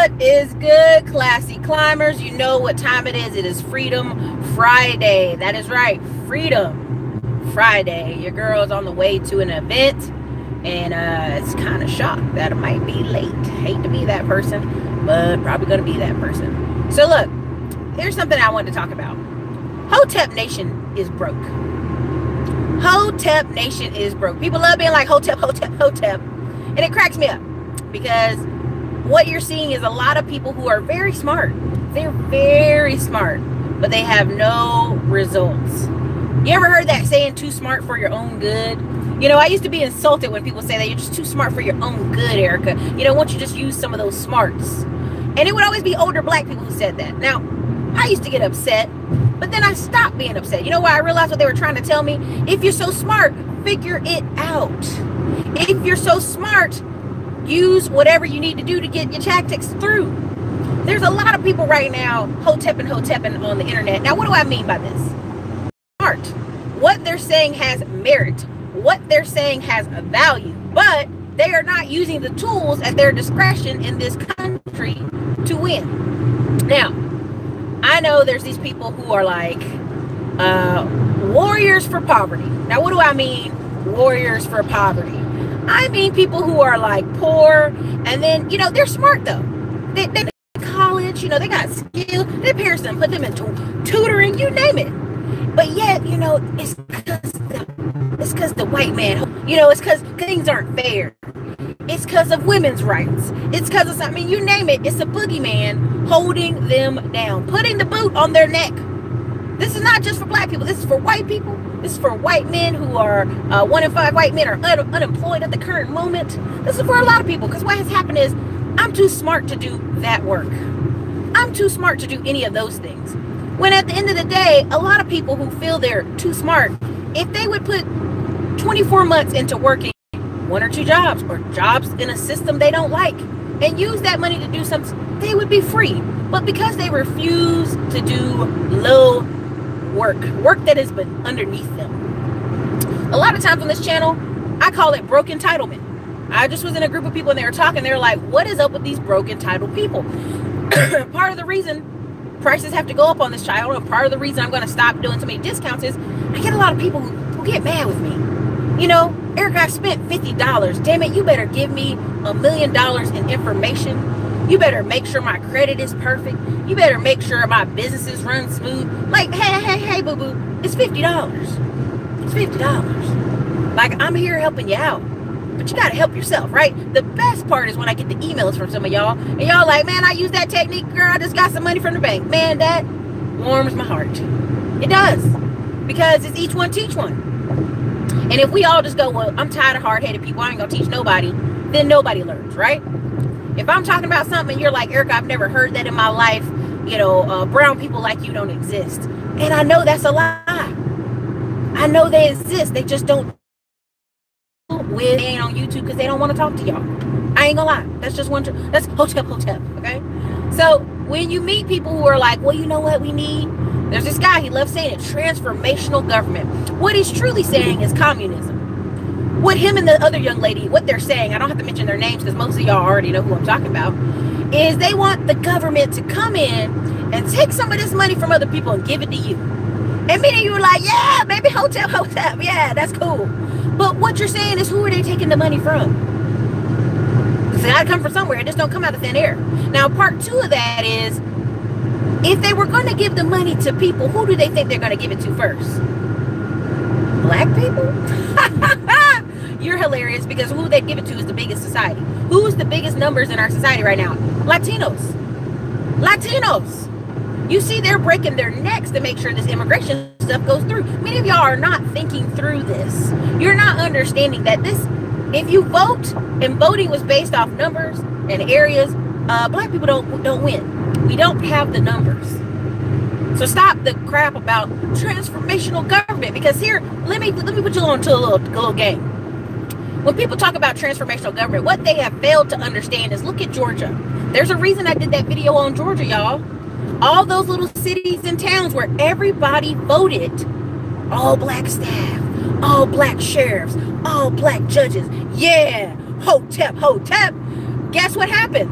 What is good, classy climbers? You know what time it is. It is Freedom Friday. That is right, Freedom Friday. Your girl's on the way to an event, and it's kind of shocked that it might be late. Hate to be that person, but probably going to be that person. So look, here's something I wanted to talk about. Hotep Nation is broke. Hotep Nation is broke. People love being like Hotep, Hotep, Hotep. And it cracks me up because what you're seeing is a lot of people who are very smart. They're very smart, but they have no results. You ever heard that saying, too smart for your own good? You know, I used to be insulted when people say that you're just too smart for your own good, Erica. You know, won't you just use some of those smarts? And it would always be older black people who said that. Now, I used to get upset, but then I stopped being upset. You know why? I realized what they were trying to tell me. If you're so smart, figure it out. If you're so smart, use whatever you need to do to get your tactics through. There's a lot of people right now Hoteping on the internet. Now, what do I mean by this? Smart. What they're saying has merit. What they're saying has a value. But they are not using the tools at their discretion in this country to win. Now, I know there's these people who are like warriors for poverty. Now, what do I mean, warriors for poverty? I mean people who are like poor, and then, you know, they're smart though. They college, you know, they got skill. Their parents done put them into tutoring, you name it. But yet, you know, it's because the white man, you know, it's because things aren't fair. It's because of women's rights. It's because of something, you name it. It's a boogeyman holding them down, putting the boot on their neck. This is not just for black people. This is for white people. This is for white men who are, 1 in 5 white men are unemployed at the current moment. This is for a lot of people, because what has happened is I'm too smart to do that work. I'm too smart to do any of those things. When at the end of the day, a lot of people who feel they're too smart, if they would put 24 months into working 1 or 2 jobs, or jobs in a system they don't like, and use that money to do something, they would be free. But because they refuse to do low work that is but underneath them. A lot of times on this channel, I call it broke entitlement. I just was in a group of people and they were talking, they were like, what is up with these broke entitled people? Part of the reason prices have to go up on this channel, and part of the reason I'm going to stop doing so many discounts is I get a lot of people who get mad with me. You know, Erica, I spent $50. Damn it, you better give me $1 million in information. You better make sure my credit is perfect. You better make sure my businesses run smooth. Like, hey, boo-boo, it's $50. It's $50. Like, I'm here helping you out. But you got to help yourself, right? The best part is when I get the emails from some of y'all, and y'all like, man, I use that technique, girl. I just got some money from the bank. Man, that warms my heart. It does. Because it's each one teach one. And if we all just go, well, I'm tired of hard-headed people, I ain't going to teach nobody, then nobody learns, right? If I'm talking about something and you're like, Erica, I've never heard that in my life, you know, brown people like you don't exist. And I know that's a lie. I know they exist. They just don't when they ain't on YouTube because they don't want to talk to y'all. I ain't gonna lie. That's just one. That's Hotep, okay? So when you meet people who are like, well, you know what we need? There's this guy, he loves saying it, transformational government. What he's truly saying is communism. What him and the other young lady, what they're saying, I don't have to mention their names because most of y'all already know who I'm talking about, is they want the government to come in and take some of this money from other people and give it to you. And many of you are like, yeah, maybe Hotep, yeah, that's cool. But what you're saying is, who are they taking the money from? It's got to come from somewhere. It just don't come out of thin air. Now, part 2 of that is, if they were going to give the money to people, who do they think they're going to give it to first? Black people? You're hilarious, because who they give it to is the biggest society. Who's the biggest numbers in our society right now? Latinos. You see, they're breaking their necks to make sure this immigration stuff goes through. Many of y'all are not thinking through this. You're not understanding that this, if you vote, and voting was based off numbers and areas, black people don't win. We don't have the numbers. So stop the crap about transformational government, because here, let me put you on to a little game. When people talk about transformational government, what they have failed to understand is, look at Georgia. There's a reason I did that video on Georgia, y'all. All those little cities and towns where everybody voted, all black staff, all black sheriffs, all black judges. Yeah, Hotep. Guess what happened?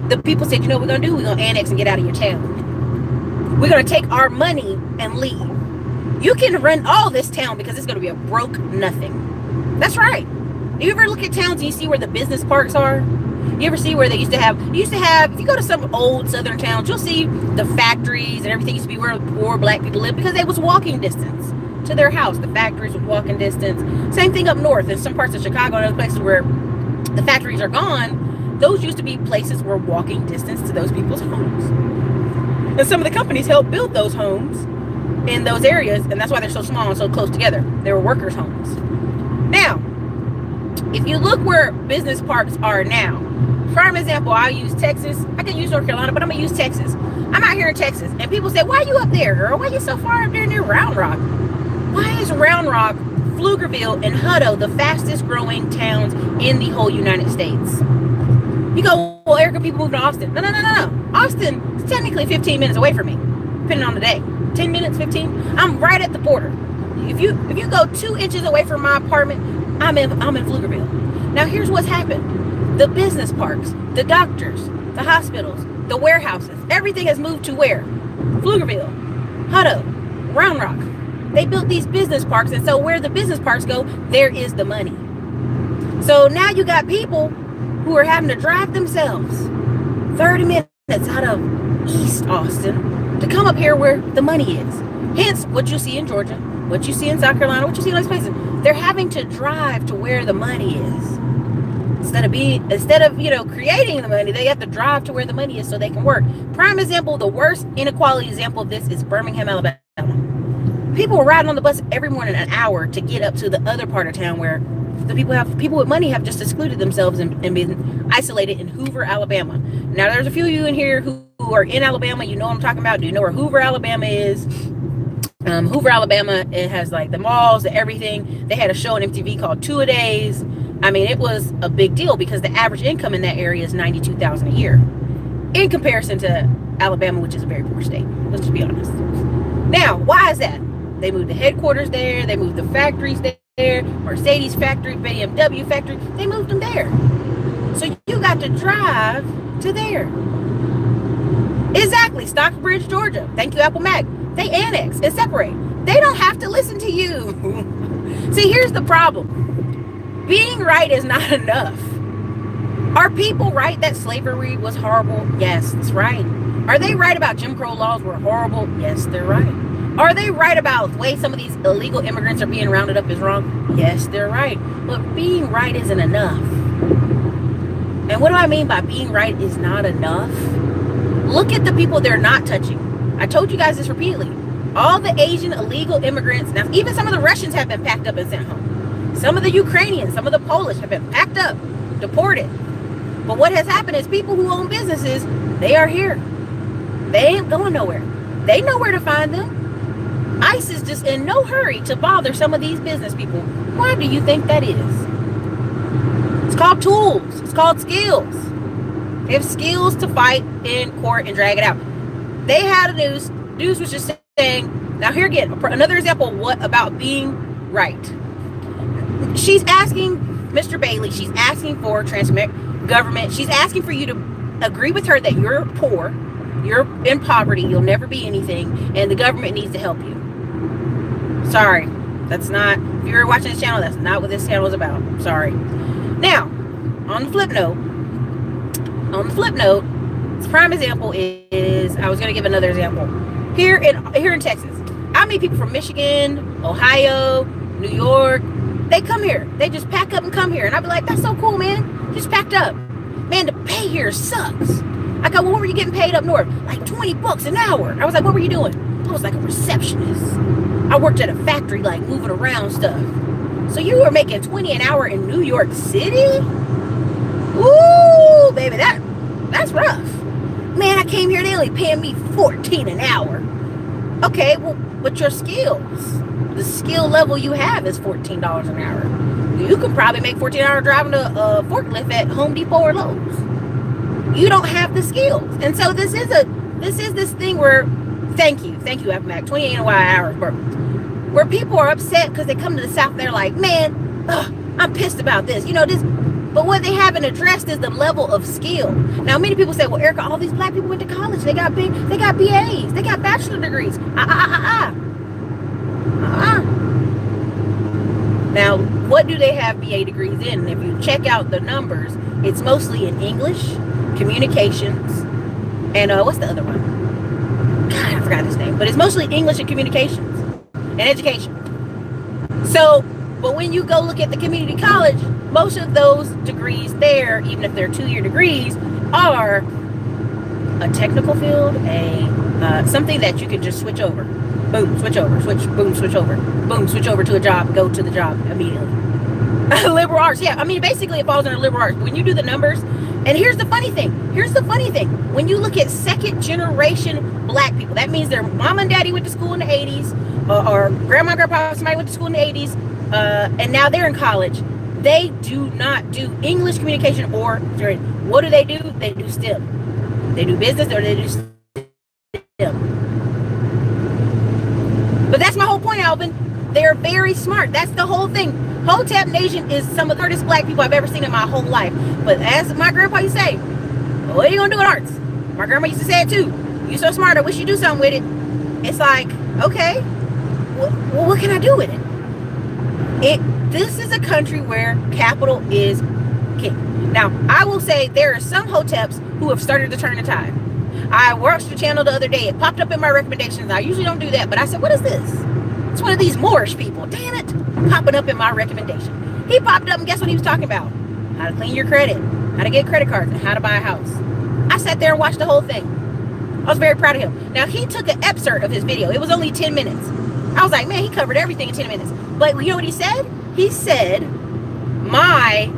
The people said, you know what we're going to do? We're going to annex and get out of your town. We're going to take our money and leave. You can run all this town because it's going to be a broke nothing. That's right. You ever look at towns and you see where the business parks are? You ever see where they used to have, if you go to some old southern towns, you'll see the factories and everything used to be where poor black people lived because it was walking distance to their house. The factories were walking distance. Same thing up north in some parts of Chicago and other places where the factories are gone. Those used to be places where walking distance to those people's homes. And some of the companies helped build those homes in those areas, and that's why they're so small and so close together. They were workers' homes. Now, if you look where business parks are now, prime example, I'll use Texas. I can use North Carolina, but I'm going to use Texas. I'm out here in Texas, and people say, why are you up there, girl? Why are you so far up there near Round Rock? Why is Round Rock, Pflugerville, and Hutto the fastest growing towns in the whole United States? You go, well, Erica, people move to Austin. No. Austin is technically 15 minutes away from me, depending on the day. 10 minutes, 15. I'm right at the border. If you go 2 inches away from my apartment, I'm in Pflugerville. Now here's what's happened. The business parks, the doctors, the hospitals, the warehouses, everything has moved to where? Pflugerville, Hutto, Round Rock. They built these business parks, and so where the business parks go, there is the money. So now you got people who are having to drive themselves 30 minutes out of East Austin to come up here where the money is. Hence, what you see in Georgia, what you see in South Carolina, what you see in those places. They're having to drive to where the money is. Instead of creating the money, they have to drive to where the money is so they can work. Prime example, the worst inequality example of this is Birmingham, Alabama. People were riding on the bus every morning an hour to get up to the other part of town where the people with money have just excluded themselves and been isolated in Hoover, Alabama. Now, there's a few of you in here who are in Alabama. You know what I'm talking about. Do you know where Hoover, Alabama is? Hoover, Alabama, it has like the malls, everything. They had a show on MTV called 2 a Days. I mean, it was a big deal because the average income in that area is $92,000 a year in comparison to Alabama, which is a very poor state. Let's just be honest. Now, why is that? They moved the headquarters there. They moved the factories there. Mercedes factory, BMW factory. They moved them there. So you got to drive to there. Exactly. Stockbridge, Georgia. Thank you, Apple Mac. They annex and separate. They don't have to listen to you. See, here's the problem. Being right is not enough. Are people right that slavery was horrible? Yes, it's right. Are they right about Jim Crow laws were horrible? Yes, they're right. Are they right about the way some of these illegal immigrants are being rounded up is wrong? Yes, they're right. But being right isn't enough. And what do I mean by being right is not enough? Look at the people they're not touching. I told you guys this repeatedly. All the Asian illegal immigrants, now even some of the Russians have been packed up and sent home. Some of the Ukrainians, some of the Polish have been packed up, deported. But what has happened is people who own businesses, they are here. They ain't going nowhere. They know where to find them. ICE is just in no hurry to bother some of these business people. Why do you think that is? It's called tools. It's called skills. They have skills to fight in court and drag it out. They had a news was just saying, now here again, another example of what about being right. She's asking Mr. Bailey, she's asking for government, she's asking for you to agree with her that you're poor, you're in poverty, you'll never be anything, and the government needs to help you. Sorry, that's not, if you're watching this channel, that's not what this channel is about. Sorry. Now, on the flip note, this prime example is, I was going to give another example. Here in Texas, how many people from Michigan, Ohio, New York, they come here. They just pack up and come here. And I'd be like, that's so cool, man. Just packed up. Man, the pay here sucks. I go, well, what were you getting paid up north? Like $20 an hour. I was like, what were you doing? I was like a receptionist. I worked at a factory, like moving around stuff. So you were making $20 an hour in New York City? Ooh, baby, that's rough. Man, I came here, they only paying me $14 an hour. Okay, well, but your skills, the skill level you have is $14 an hour. You can probably make $14 an hour driving a forklift at Home Depot or Lowe's. You don't have the skills. And so this is this thing where, thank you, Apple Mac, 28 hours, where people are upset because they come to the South, they're like, man, I'm pissed about this. You know, But what they haven't addressed is the level of skill. Now, many people say, well, Erica, all these black people went to college. They got BAs. They got bachelor degrees. Now, what do they have BA degrees in? And if you check out the numbers, it's mostly in English, communications, and what's the other one? God, I forgot his name. But it's mostly English and communications and education. So, but when you go look at the community college, most of those degrees there, even if they're 2-year degrees, are a technical field, something that you can just switch over. Boom, switch over, boom, switch over. Boom, switch over to a job, go to the job immediately. Liberal arts, yeah. I mean, basically it falls under liberal arts. When you do the numbers, and here's the funny thing. When you look at second generation black people, that means their mom and daddy went to school in the 80s, or grandma and grandpa, somebody went to school in the 80s, and now they're in college. They do not do English, communication, or what do? They do STEM. They do business, or they do STEM. But that's my whole point, Alvin. They're very smart. That's the whole thing. Hotep Nation is some of the hardest black people I've ever seen in my whole life. But as my grandpa used to say, what are you going to do with arts? My grandma used to say it too. You're so smart, I wish you do something with it. It's like, okay, well, what can I do with it? This is a country where capital is king. Now, I will say there are some Hoteps who have started to turn the tide. I watched the channel the other day. It popped up in my recommendations. I usually don't do that, but I said, what is this? It's one of these Moorish people. Damn it. Popping up in my recommendation. He popped up, and guess what he was talking about? How to clean your credit, how to get credit cards, and how to buy a house. I sat there and watched the whole thing. I was very proud of him. Now, he took an excerpt of his video. It was only 10 minutes. I was like, man, he covered everything in 10 minutes. But you know what he said? He said, my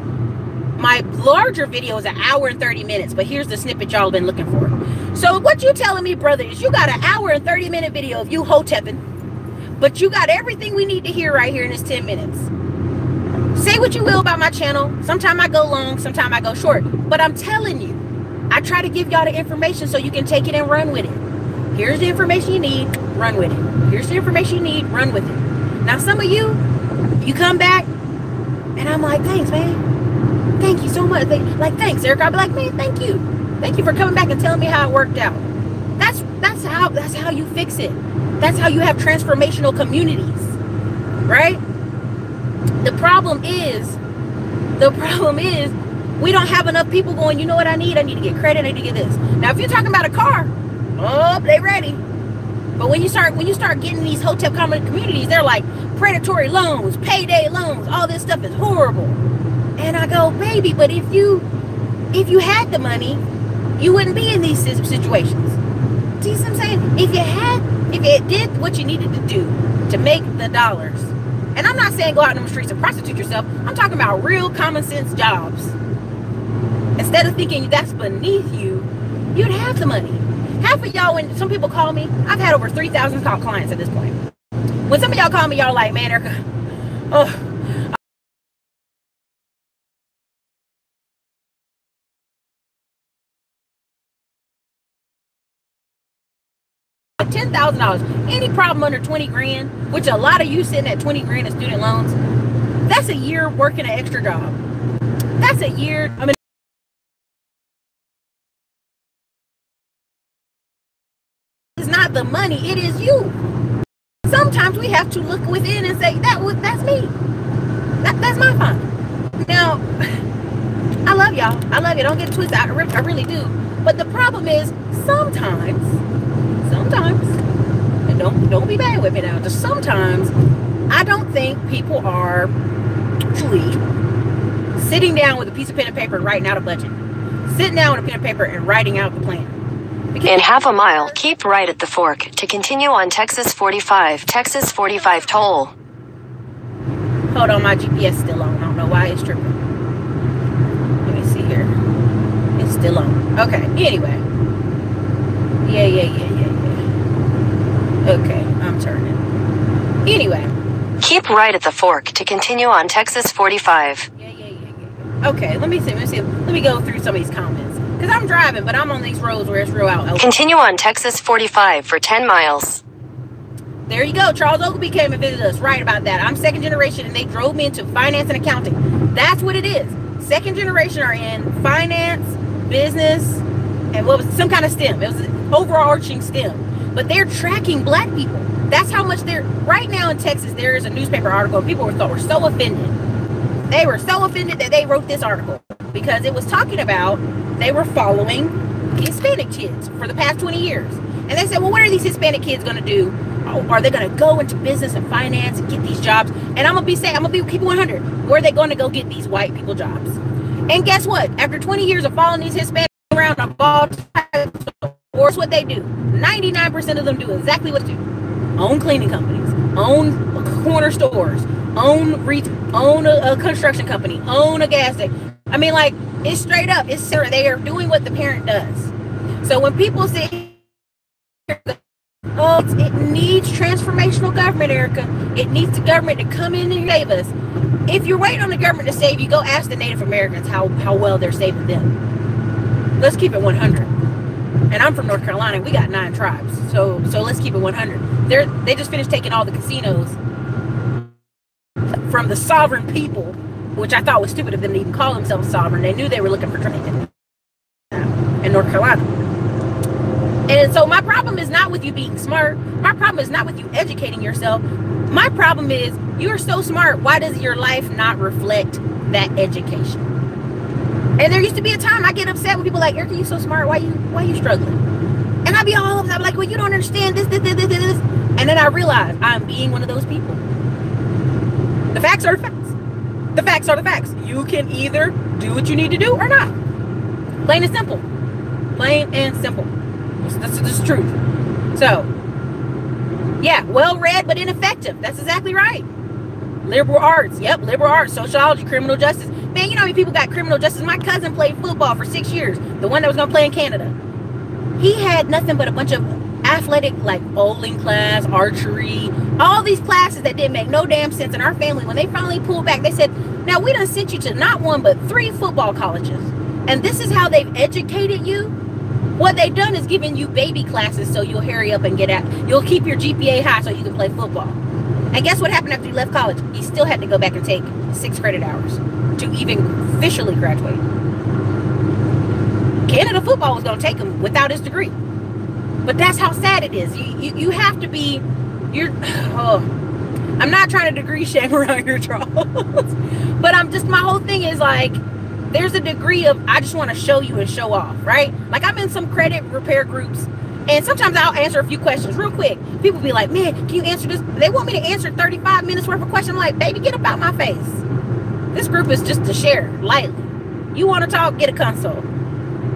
larger video is 1 hour and 30 minutes, but here's the snippet y'all been looking for. So what you telling me, brother, is you got 1 hour and 30 minute video of you hotepping, but you got everything we need to hear right here in this 10 minutes. Say what you will about my channel. Sometimes I go long, sometimes I go short, but I'm telling you, I try to give y'all the information so you can take it and run with it. Here's the information you need, run with it. Here's the information you need, run with it. Now, some of you come back, and I'm like, thanks, man. Thank you so much. Like, thanks, Erica. I'll be like, man, thank you. Thank you for coming back and telling me how it worked out. That's how you fix it. That's how you have transformational communities, right? The problem is we don't have enough people going, you know what I need? I need to get credit. I need to get this. Now, if you're talking about a car, oh, they ready. But when you start getting these Hotep communities, they're like predatory loans, payday loans, all this stuff is horrible. And I go, baby, but if you had the money, you wouldn't be in these situations. See what I'm saying? If it did what you needed to do to make the dollars, and I'm not saying go out in the streets and prostitute yourself, I'm talking about real common sense jobs. Instead of thinking that's beneath you, you'd have the money. Half of y'all, when some people call me, I've had over 3,000 clients at this point. When some of y'all call me, y'all like, man, Erica, oh, $10,000. Any problem under 20 grand, which a lot of you sitting at 20 grand in student loans, that's a year working an extra job. That's a year. I mean, it's not the money, it is you. Sometimes we have to look within and say, that's me. That's my fault. Now, I love y'all. I love you. Don't get it twisted. I really do. But the problem is sometimes, and don't be bad with me now, just sometimes I don't think people are truly sitting down with a piece of pen and paper and writing out a budget. Sitting down with a pen and paper and writing out the plan. In half a mile, keep right at the fork to continue on Texas 45 toll. Hold on, my GPS is still on. I don't know why it's tripping. Let me see here. It's still on. Okay, anyway. Yeah. Okay, I'm turning. Anyway. Keep right at the fork to continue on Texas 45. Yeah. Okay, let me see. Let me go through some of these comments. Because I'm driving, but I'm on these roads where it's real out. Continue on Texas 45 for 10 miles. There you go. Charles Ogilvie came and visited us. Right about that. I'm second generation, and they drove me into finance and accounting. That's what it is. second generation are in finance, business, and what was some kind of STEM. It was an overarching STEM. But they're tracking black people. That's how much they're, right now in Texas, there is a newspaper article, and people were so offended. They were so offended that they wrote this article because it was talking about they were following Hispanic kids for the past 20 years. And they said, well, what are these Hispanic kids going to do? Are they going to go into business and finance and get these jobs? And I'm going to be keep 100. Where are they going to go get these white people jobs? And guess what? After 20 years of following these Hispanics around on ball types, or what they do, 99% of them do exactly what they do. Own cleaning companies, own corner stores, own a construction company, own a gas station. I mean, like, it's straight up. It's they are doing what the parent does. So when people say, oh, it needs transformational government, Erica. It needs the government to come in and save us. If you're waiting on the government to save you, go ask the Native Americans how well they're saving them. Let's keep it 100. And I'm from North Carolina, and we got 9 tribes. So let's keep it 100. They just finished taking all the casinos from the sovereign people, which I thought was stupid of them to even call themselves sovereign. They knew they were looking for training in North Carolina. And so my problem is not with you being smart. My problem is not with you educating yourself. My problem is you're so smart. Why does your life not reflect that education? And there used to be a time I get upset when people are like, Erica, you so smart. Why you struggling? And I'd be all over. I'm like, well, you don't understand this. And then I realize I'm being one of those people. The facts are the facts. The facts are the facts. You can either do what you need to do or not. Plain and simple. Plain and simple. That's the truth. So, yeah, well-read but ineffective. That's exactly right. Liberal arts. Yep, liberal arts, sociology, criminal justice. Man, you know how many people got criminal justice? My cousin played football for 6 years. The one that was going to play in Canada. He had nothing but a bunch of athletic, like bowling class, archery, all these classes that didn't make no damn sense. And our family, when they finally pulled back, they said, now we done sent you to not 1, but 3 football colleges. And this is how they've educated you. What they've done is given you baby classes so you'll hurry up and get out. You'll keep your GPA high so you can play football. And guess what happened after you left college? You still had to go back and take 6 credit hours to even officially graduate. Canada football was going to take him without his degree. But that's how sad it is. You have to be, I'm not trying to degree shame around your Charles. But my whole thing is like, there's a degree of, I just want to show you and show off, right? Like I'm in some credit repair groups, and sometimes I'll answer a few questions real quick. People be like, man, can you answer this? They want me to answer 35 minutes worth of questions. I'm like, baby, get up out my face. This group is just to share lightly. You want to talk, get a console.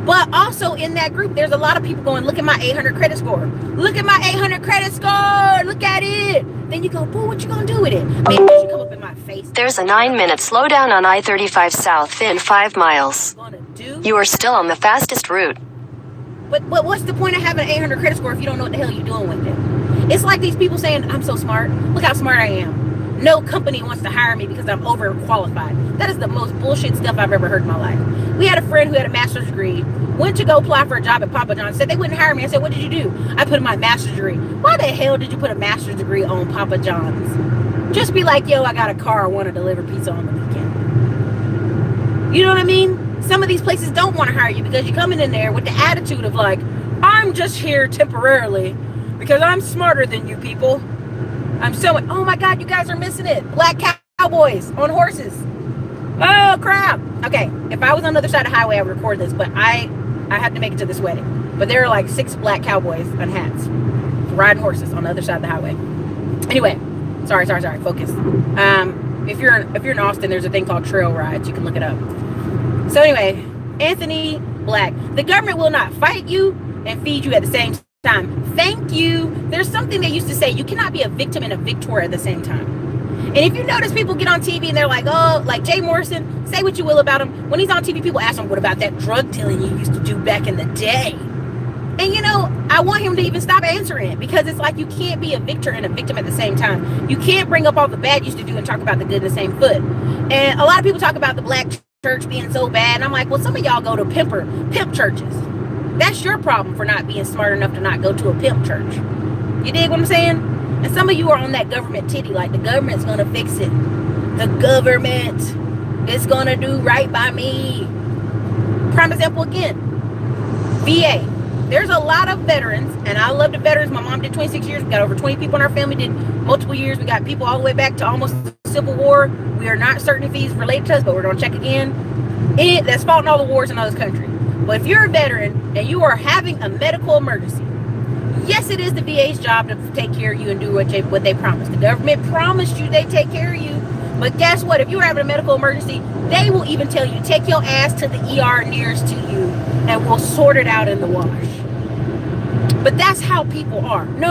But also in that group, there's a lot of people going, look at my 800 credit score. Look at my 800 credit score. Look at it. Then you go, boo, what you going to do with it? Maybe you should come up in my face. There's a 9-minute slowdown on I-35 South in 5 miles. You are still on the fastest route. But what's the point of having an 800 credit score if you don't know what the hell you're doing with it? It's like these people saying, I'm so smart. Look how smart I am. No company wants to hire me because I'm overqualified. That is the most bullshit stuff I've ever heard in my life. We had a friend who had a master's degree, went to go apply for a job at Papa John's, said they wouldn't hire me. I said, what did you do? I put in my master's degree. Why the hell did you put a master's degree on Papa John's? Just be like, yo, I got a car, I want to deliver pizza on the weekend. You know what I mean? Some of these places don't want to hire you because you're coming in there with the attitude of like, I'm just here temporarily because I'm smarter than you people. Oh my God, you guys are missing it. Black cowboys on horses. Oh crap. Okay, if I was on the other side of the highway, I would record this, but I had to make it to this wedding. But there are like 6 black cowboys on hats riding horses on the other side of the highway. Anyway, sorry, focus. If you're in Austin, there's a thing called trail rides. You can look it up. So anyway, Anthony Black, the government will not fight you and feed you at the same time. Thank you. There's something they used to say, you cannot be a victim and a victor at the same time. And if you notice, people get on TV and they're like, oh, like Jay Morrison, say what you will about him. When he's on TV, people ask him, what about that drug dealing you used to do back in the day? And you know, I want him to even stop answering it, because it's like you can't be a victor and a victim at the same time. You can't bring up all the bad you used to do and talk about the good in the same foot. And a lot of people talk about the black church being so bad. And I'm like, well, some of y'all go to pimp churches. That's your problem for not being smart enough to not go to a pimp church. You dig what I'm saying? And some of you are on that government titty, like the government's going to fix it. The government. It's going to do right by me. Prime example again, VA. There's a lot of veterans, and I love the veterans. My mom did 26 years. We got over 20 people in our family, did multiple years. We got people all the way back to almost Civil War. We are not certain if he's related to us, but we're going to check again. That's fought in all the wars in all this country. But if you're a veteran and you are having a medical emergency, yes, it is the VA's job to take care of you and do what they promised. The government promised you they take care of you. But guess what? If you're having a medical emergency, they will even tell you, take your ass to the ER nearest to you and we'll sort it out in the wash. But that's how people are. No,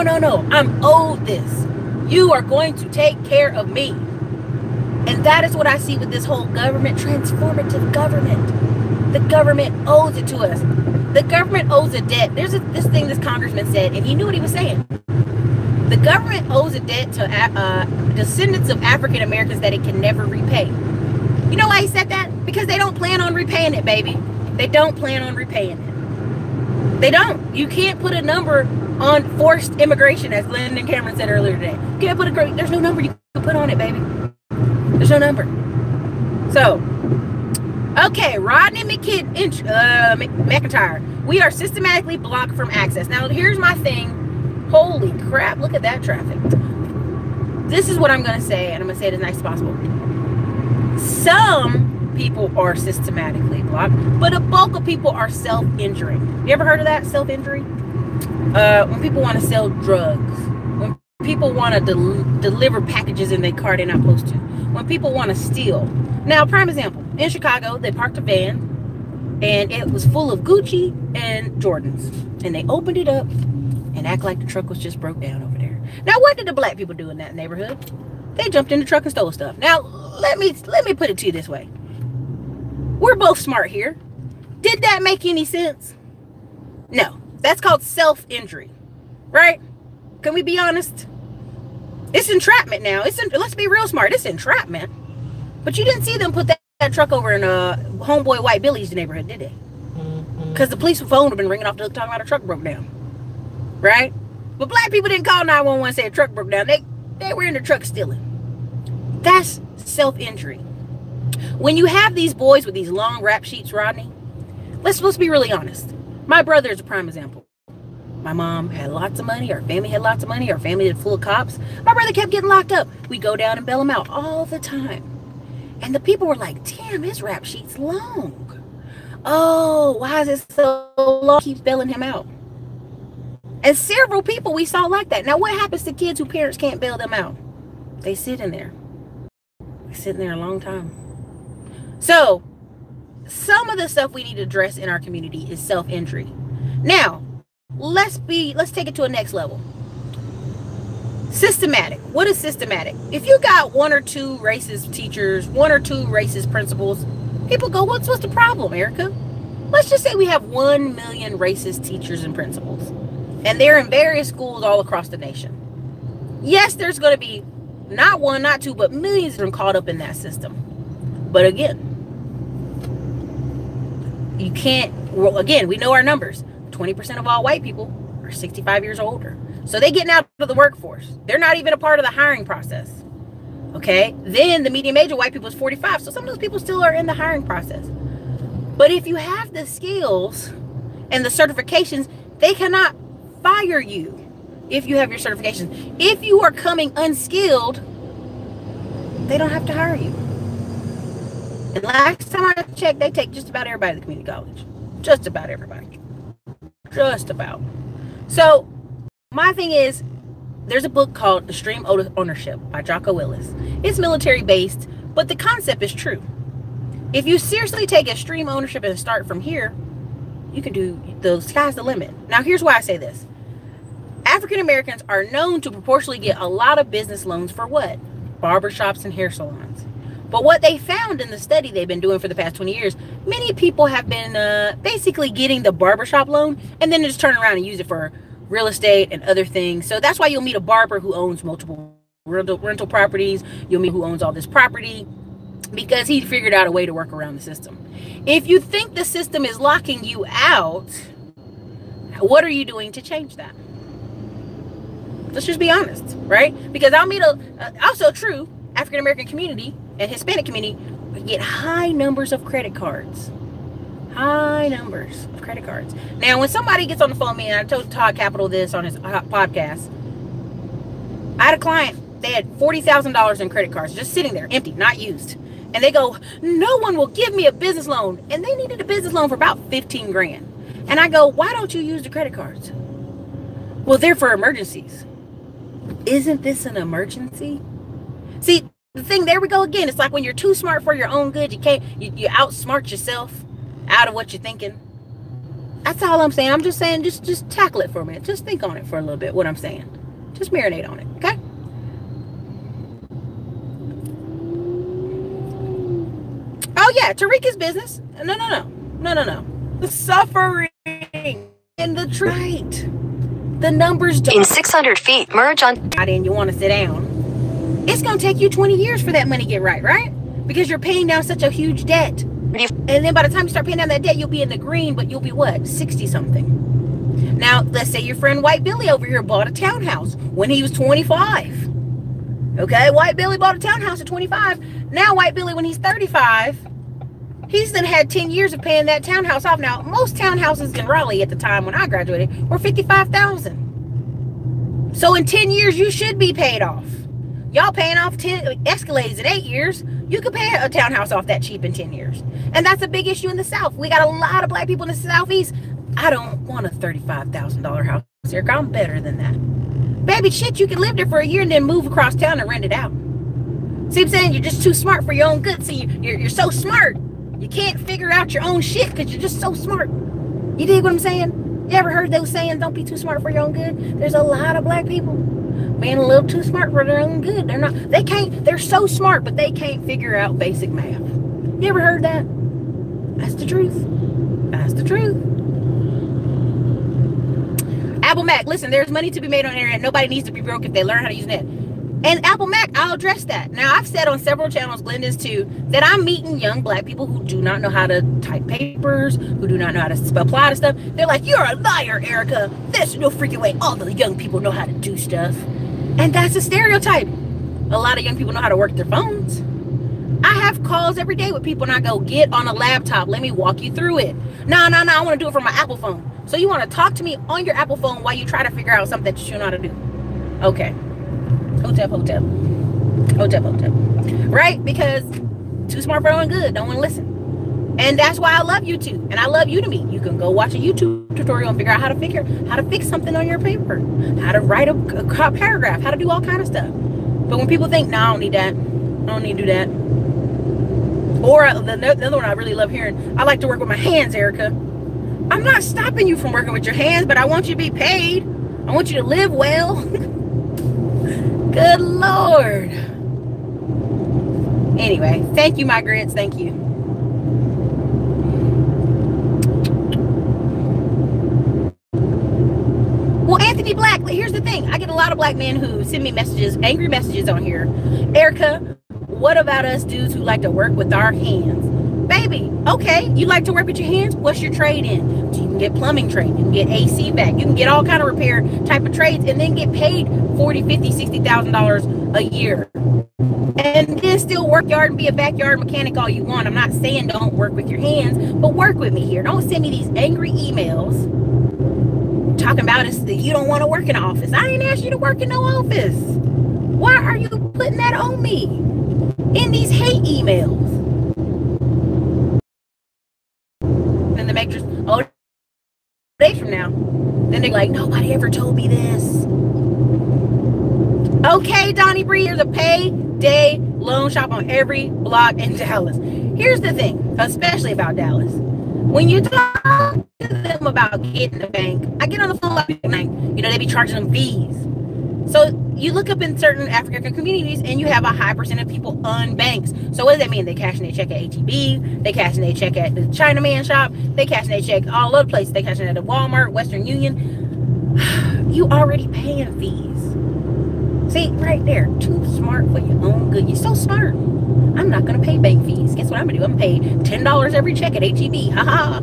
I'm owed this. You are going to take care of me. And that is what I see with this whole government, transformative government. The government owes it to us. The government owes a debt. There's this thing this congressman said, and he knew what he was saying. The government owes a debt to descendants of African Americans that it can never repay. You know why he said that? Because they don't plan on repaying it, baby. They don't plan on repaying it. They don't. You can't put a number on forced immigration, as Lyndon Cameron said earlier today. You can't put there's no number you can put on it, baby. There's no number. So, okay, Rodney McIntyre. We are systematically blocked from access. Now, here's my thing. Holy crap, look at that traffic. This is what I'm going to say, and I'm going to say it as nice as possible. Some people are systematically blocked, but a bulk of people are self-injuring. You ever heard of that, self-injury? When people want to sell drugs, when people want to deliver packages in their car they're not supposed to, when people want to steal. Now, prime example, in Chicago, they parked a van, and it was full of Gucci and Jordans, and they opened it up and act like the truck was just broke down over there. Now, what did the black people do in that neighborhood? They jumped in the truck and stole stuff. Now, let me put it to you this way. We're both smart here. Did that make any sense? No. That's called self-injury, right? Can we be honest? It's entrapment now. Let's be real smart. It's entrapment. But you didn't see them put that truck over in homeboy White Billy's neighborhood, did they? Because the police phone would have been ringing off the hook talking about a truck broke down. Right? But black people didn't call 911 and say a truck broke down. They were in the truck stealing. That's self-injury. When you have these boys with these long rap sheets, Rodney, let's be really honest. My brother is a prime example. My mom had lots of money. Our family had lots of money. Our family was full of cops. My brother kept getting locked up. We go down and bail him out all the time. And the people were like, damn, his rap sheet's long. Oh, why is it so long? Keeps bailing him out. And several people we saw like that. Now, what happens to kids whose parents can't bail them out? They sit in there. They sit in there a long time. So, some of the stuff we need to address in our community is self-injury. Now, let's take it to a next level. Systematic. What is systematic? If you got one or two racist teachers, one or two racist principals, people go, what's the problem, Erica? Let's just say we have 1 million racist teachers and principals. And they're in various schools all across the nation. Yes, there's going to be not one, not two, but millions of them caught up in that system. But again, you can't, well, again, we know our numbers. 20% of all white people are 65 years or older. So they're getting out of the workforce. They're not even a part of the hiring process. Okay? Then the median age of white people is 45. So some of those people still are in the hiring process. But if you have the skills and the certifications, they cannot fire you if you have your certifications. If you are coming unskilled, they don't have to hire you. And last time I checked, they take just about everybody to the community college. Just about everybody. Just about. So, my thing is, there's a book called Extreme Ownership by Jocko Willis. It's military-based, but the concept is true. If you seriously take extreme ownership and start from here, you can do, the sky's the limit. Now, here's why I say this. African Americans are known to proportionally get a lot of business loans for what? Barbershops and hair salons. But what they found in the study they've been doing for the past 20 years, many people have been basically getting the barbershop loan and then just turn around and use it for real estate and other things. So that's why you'll meet a barber who owns multiple rental properties. You'll meet who owns all this property because he figured out a way to work around the system. If you think the system is locking you out, what are you doing to change that? Let's just be honest, right? Because I'll meet also true African-American community and Hispanic community get high numbers of credit cards. High numbers of credit cards. Now, when somebody gets on the phone with me, and I told Todd Capital this on his podcast, I had a client, they had $40,000 in credit cards just sitting there, empty, not used. And they go, no one will give me a business loan. And they needed a business loan for about 15 grand. And I go, why don't you use the credit cards? Well, they're for emergencies. Isn't this an emergency? See, the thing, there we go again. It's like when you're too smart for your own good, you outsmart yourself out of what you're thinking. That's all I'm saying. I'm just saying, just tackle it for a minute. Just think on it for a little bit, what I'm saying. Just marinate on it, okay? Oh yeah, Tarika's business. No. The suffering and the right. The numbers don't. In 600 feet, merge on. And you want to sit down. It's gonna take you 20 years for that money to get right? Because you're paying down such a huge debt. And then by the time you start paying down that debt, you'll be in the green, but you'll be what? 60 something. Now, let's say your friend White Billy over here bought a townhouse when he was 25. Okay, White Billy bought a townhouse at 25. Now White Billy, when he's 35, he's then had 10 years of paying that townhouse off. Now, most townhouses in Raleigh at the time when I graduated were $55,000. So in 10 years, you should be paid off. Y'all paying off 10 Escalades in 8 years. You could pay a townhouse off that cheap in 10 years. And that's a big issue in the South. We got a lot of black people in the Southeast. I don't want a $35,000 house here. I'm better than that. Baby, shit, you can live there for a year and then move across town and rent it out. See what I'm saying? You're just too smart for your own good. See, you're so smart. You can't figure out your own shit because you're just so smart. You dig what I'm saying? You ever heard those saying, don't be too smart for your own good? There's a lot of black people being a little too smart for their own good. They're so smart, but they can't figure out basic math. You ever heard that? That's the truth. That's the truth. Apple Mac, listen, there's money to be made on the internet. Nobody needs to be broke if they learn how to use net. And Apple Mac, I'll address that. Now, I've said on several channels, Glenda's too, that I'm meeting young black people who do not know how to type papers, who do not know how to apply to stuff. They're like, you're a liar, Erica. There's no freaking way all the young people know how to do stuff. And that's a stereotype. A lot of young people know how to work their phones. I have calls every day with people and I go, get on a laptop. Let me walk you through it. No, I want to do it from my Apple phone. So you want to talk to me on your Apple phone while you try to figure out something that you know how to do. Okay. Hotep. Right? Because too smart for own good. Don't want to listen. And that's why I love YouTube. And I love Udemy. You can go watch a YouTube tutorial and figure out how to fix something on your paper. How to write a paragraph. How to do all kind of stuff. But when people think, no, I don't need that. I don't need to do that. Or the other one I really love hearing, I like to work with my hands, Erica. I'm not stopping you from working with your hands, but I want you to be paid. I want you to live well. Good Lord. Anyway, thank you, my grits. Thank you. Well, Anthony Black, here's the thing. I get a lot of black men who send me messages, angry messages on here. Erica, what about us dudes who like to work with our hands? Baby, okay, you like to work with your hands? What's your trade in? You can get plumbing trade, you can get AC back, you can get all kind of repair type of trades and then get paid $40, $50, $60,000 a year. And then still work yard and be a backyard mechanic all you want. I'm not saying don't work with your hands, but work with me here. Don't send me these angry emails talking about us that you don't want to work in an office. I ain't asked you to work in no office. Why are you putting that on me in these hate emails? And the matrix, oh, days from now, then they're like, nobody ever told me this. Okay, Donnie Bree, there's a payday loan shop on every block in Dallas. Here's the thing, especially about Dallas. When you talk to them about getting the bank, I get on the phone like, they be charging them fees. So you look up in certain African communities and you have a high percent of people unbanked. So what does that mean? They cashing their check at HEB, they cashing their check at the Chinaman shop, they cashing their check all over the place. They cashing at the Walmart, Western Union. You already paying fees. See, right there, too smart for your own good. You're so smart. I'm not going to pay bank fees. Guess what I'm going to do? I'm going to pay $10 every check at HEB. Haha.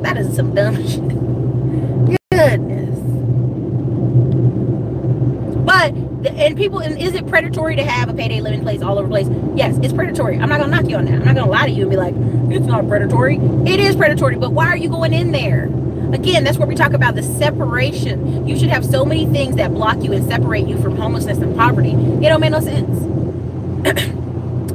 That is some dumb shit. Goodness. But And people, and is it predatory to have a payday living place all over the place? Yes, it's predatory. I'm not gonna knock you on that. I'm not gonna lie to you and be like, it's not predatory. It is predatory, but why are you going in there? Again, that's where we talk about the separation. You should have so many things that block you and separate you from homelessness and poverty. It don't make no sense.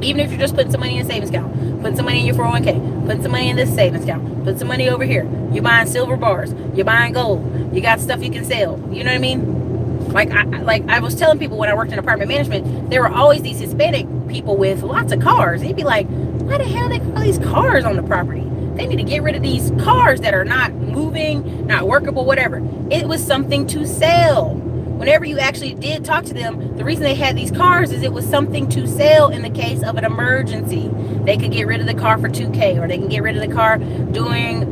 Even if you're just putting some money in a savings account, putting some money in your 401k, putting some money in this savings account, putting some money over here. You're buying silver bars. You're buying gold. You got stuff you can sell. You know what I mean? Like I was telling people when I worked in apartment management, there were always these Hispanic people with lots of cars. And you'd be like, why the hell they got all these cars on the property? They need to get rid of these cars that are not moving, not workable, whatever. It was something to sell. Whenever you actually did talk to them, the reason they had these cars is it was something to sell in the case of an emergency. They could get rid of the car for $2K, or they can get rid of the car during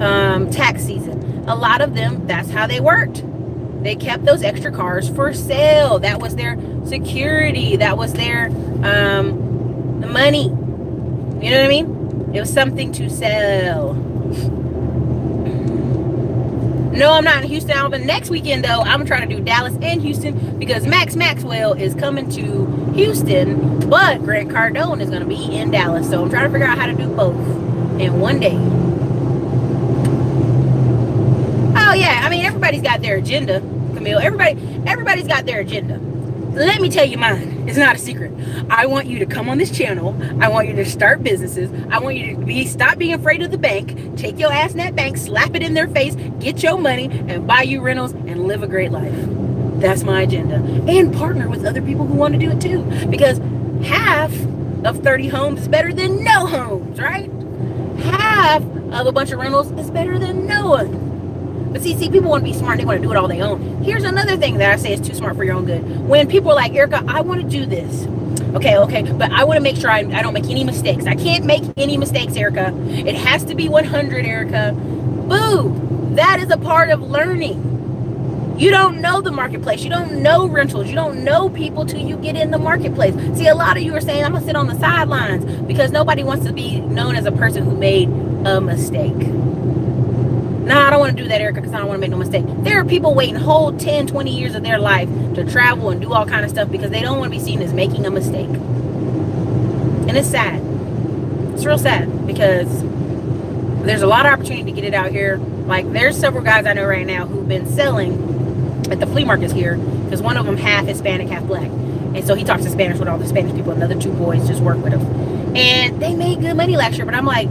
tax season. A lot of them, that's how they worked. They kept those extra cars for sale. That was their security. That was their money. You know what I mean? It was something to sell. No, I'm not in Houston, Alabama. Next weekend, though, I'm trying to do Dallas and Houston because Max Maxwell is coming to Houston, but Grant Cardone is going to be in Dallas. So I'm trying to figure out how to do both in one day. Oh, yeah. I mean, everybody's got their agenda, Camille. Everybody's got their agenda. Let me tell you mine. It's not a secret. I want you to come on this channel. I want you to start businesses. I want you to stop being afraid of the bank. Take your ass in that bank, slap it in their face, get your money, and buy you rentals and live a great life. That's my agenda. And partner with other people who want to do it too. Because half of 30 homes is better than no homes, right? Half of a bunch of rentals is better than no one. But see, people want to be smart. They want to do it all they own. Here's another thing that I say is too smart for your own good. When people are like, Erica, I want to do this. Okay, but I want to make sure I don't make any mistakes. I can't make any mistakes, Erica. It has to be 100, Erica. Boo! That is a part of learning. You don't know the marketplace. You don't know rentals. You don't know people till you get in the marketplace. See, a lot of you are saying, I'm going to sit on the sidelines because nobody wants to be known as a person who made a mistake. No, I don't want to do that, Erica, because I don't want to make no mistake. There are people waiting whole 10, 20 years of their life to travel and do all kind of stuff because they don't want to be seen as making a mistake. And it's sad. It's real sad because there's a lot of opportunity to get it out here. Like, there's several guys I know right now who've been selling at the flea markets here because one of them half Hispanic, half black. And so he talks in Spanish with all the Spanish people, and the other two boys just work with him. And they made good money last year, but I'm like,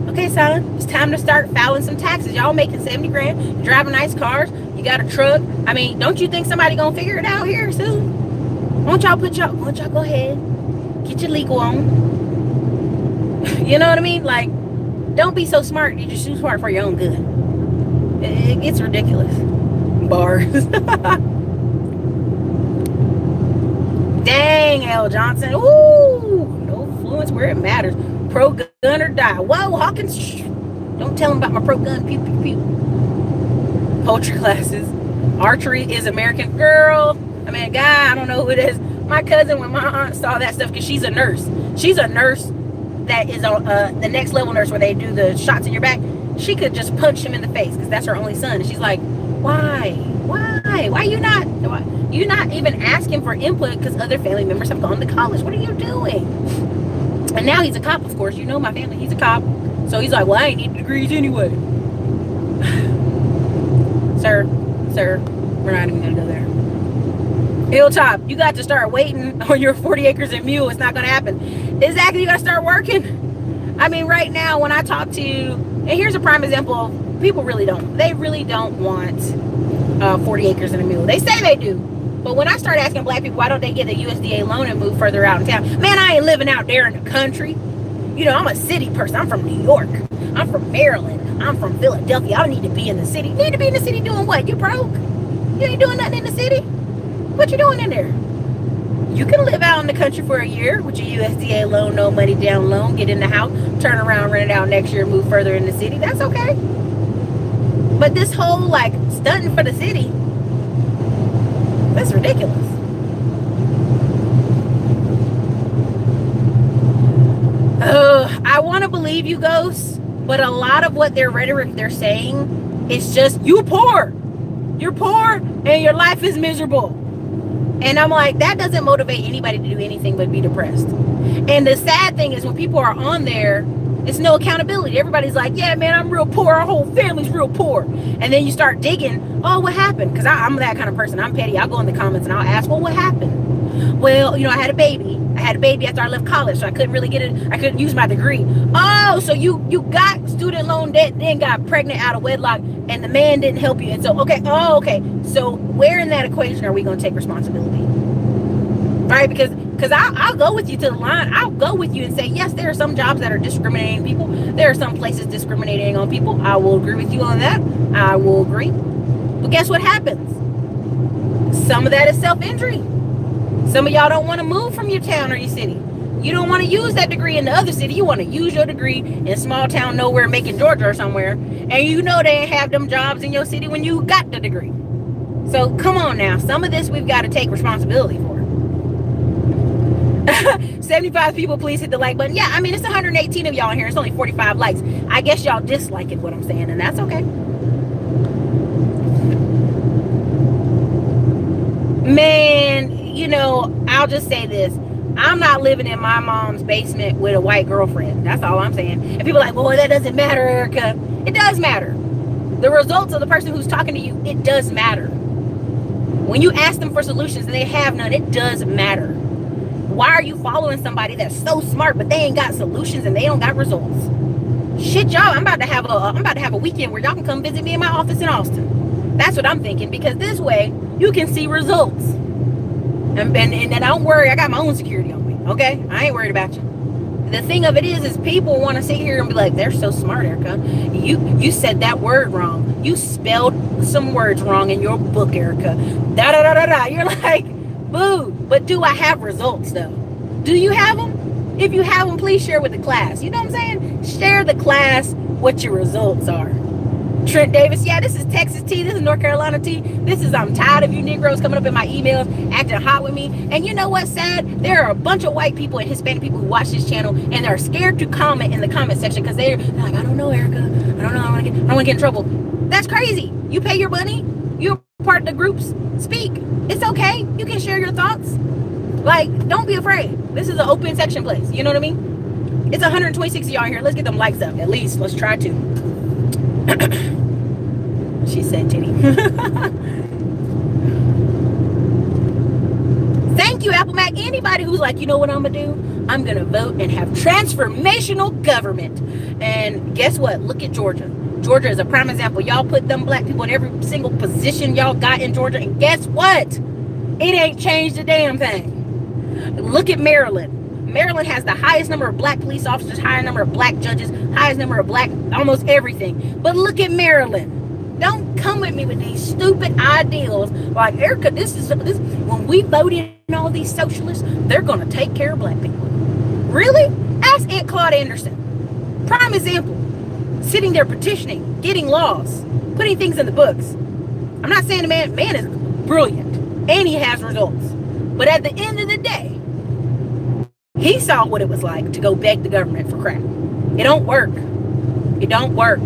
okay, son, it's time to start filing some taxes. Y'all making 70 grand, you driving nice cars, you got a truck. I mean, don't you think somebody gonna figure it out here soon? Won't y'all go ahead, get your legal on? You know what I mean? Like, don't be so smart. You're just too smart for your own good. It gets ridiculous. Bars. Dang, L. Johnson. Ooh, no influence where it matters. Pro gun or die. Whoa, Hawkins. Shh. Don't tell him about my pro gun. Pew, pew, pew. Poultry classes. Archery is American. Girl. I mean, a guy. I don't know who it is. My cousin, when my aunt saw that stuff, because she's a nurse. She's a nurse that is on the next level nurse where they do the shots in your back. She could just punch him in the face because that's her only son. And she's like, why? Why you not? You're not even asking for input because other family members have gone to college. What are you doing? And now he's a cop, of course. You know my family. He's a cop. So he's like, well, I ain't need degrees anyway. Sir, we're not even going to go there. Hilltop, you got to start waiting on your 40 acres and mule. It's not going to happen. Exactly. You got to start working. I mean, right now, when I talk to you, and here's a prime example, people really don't. They really don't want 40 acres and a mule. They say they do. But when I start asking black people, why don't they get a USDA loan and move further out in town? Man, I ain't living out there in the country. You know, I'm a city person. I'm from New York. I'm from Maryland. I'm from Philadelphia. I need to be in the city. Need to be in the city doing what? You broke? You ain't doing nothing in the city? What you doing in there? You can live out in the country for a year with your USDA loan, no money down loan, get in the house, turn around, rent it out next year, move further in the city. That's okay. But this whole, like, stunting for the city, that's ridiculous. I want to believe you, ghosts, but a lot of what their rhetoric they're saying is just, you're poor and your life is miserable. And I'm like, that doesn't motivate anybody to do anything but be depressed. And the sad thing is when people are on there, it's no accountability. Everybody's like, yeah, man, I'm real poor. Our whole family's real poor. And then you start digging, oh, what happened? Because I'm that kind of person. I'm petty. I'll go in the comments and I'll ask, well, what happened? Well, I had a baby. I had a baby after I left college, so I couldn't really get it. I couldn't use my degree. Oh, so you got student loan debt, then got pregnant out of wedlock, and the man didn't help you. And so, okay. So where in that equation are we going to take responsibility? All right, because I'll go with you to the line. I'll go with you and say, yes, there are some jobs that are discriminating people. There are some places discriminating on people. I will agree with you on that. I will agree. But guess what happens? Some of that is self-injury. Some of y'all don't want to move from your town or your city. You don't want to use that degree in the other city. You want to use your degree in small town nowhere, Macon, Georgia or somewhere. And you know they ain't have them jobs in your city when you got the degree. So come on now. Some of this we've got to take responsibility for. 75 people, please hit the like button. Yeah, I mean, it's 118 of y'all in here. It's only 45 likes. I guess y'all dislike it, what I'm saying, and that's okay. Man, I'll just say this. I'm not living in my mom's basement with a white girlfriend. That's all I'm saying. And people are like, well, that doesn't matter, Erica. It does matter. The results of the person who's talking to you, it does matter. When you ask them for solutions and they have none, it does matter. Why are you following somebody that's so smart, but they ain't got solutions and they don't got results? Shit, y'all, I'm about to have a weekend where y'all can come visit me in my office in Austin. That's what I'm thinking, because this way you can see results. And don't worry, I got my own security on me, okay? I ain't worried about you. The thing of it is people want to sit here and be like, they're so smart, Erica. You said that word wrong. You spelled some words wrong in your book, Erica. Da-da-da-da-da. You're like, boo. But do I have results, though? Do you have them? If you have them, please share with the class. You know what I'm saying? Share the class what your results are. Trent Davis, yeah, this is Texas T. This is North Carolina T. This is I'm tired of you Negroes coming up in my emails, acting hot with me. And you know what's sad? There are a bunch of white people and Hispanic people who watch this channel, and they're scared to comment in the comment section because they're like, I don't know, Erica. I don't know. I don't want to get in trouble. That's crazy. You pay your money. You're part of the groups. Speak. It's okay. You can share your thoughts. Like, don't be afraid. This is an open section place. You know what I mean? It's 126 of y'all in here. Let's get them likes up. At least. Let's try to. She said titty. Thank you, Apple Mac. Anybody who's like, you know what I'm gonna do? I'm gonna vote and have transformational government. And guess what? Look at Georgia. Georgia is a prime example. Y'all put them black people in every single position y'all got in Georgia, and guess what? It ain't changed a damn thing. Look at Maryland. Maryland has the highest number of black police officers, higher number of black judges, highest number of black, almost everything. But look at Maryland. Don't come with me with these stupid ideals like, Erica, this when we vote in all these socialists, they're going to take care of black people. Really? Ask Aunt Claude Anderson. Prime example. Sitting there petitioning, getting laws, putting things in the books. I'm not saying the man is brilliant and he has results. But at the end of the day, he saw what it was like to go beg the government for crap. It don't work. It don't work.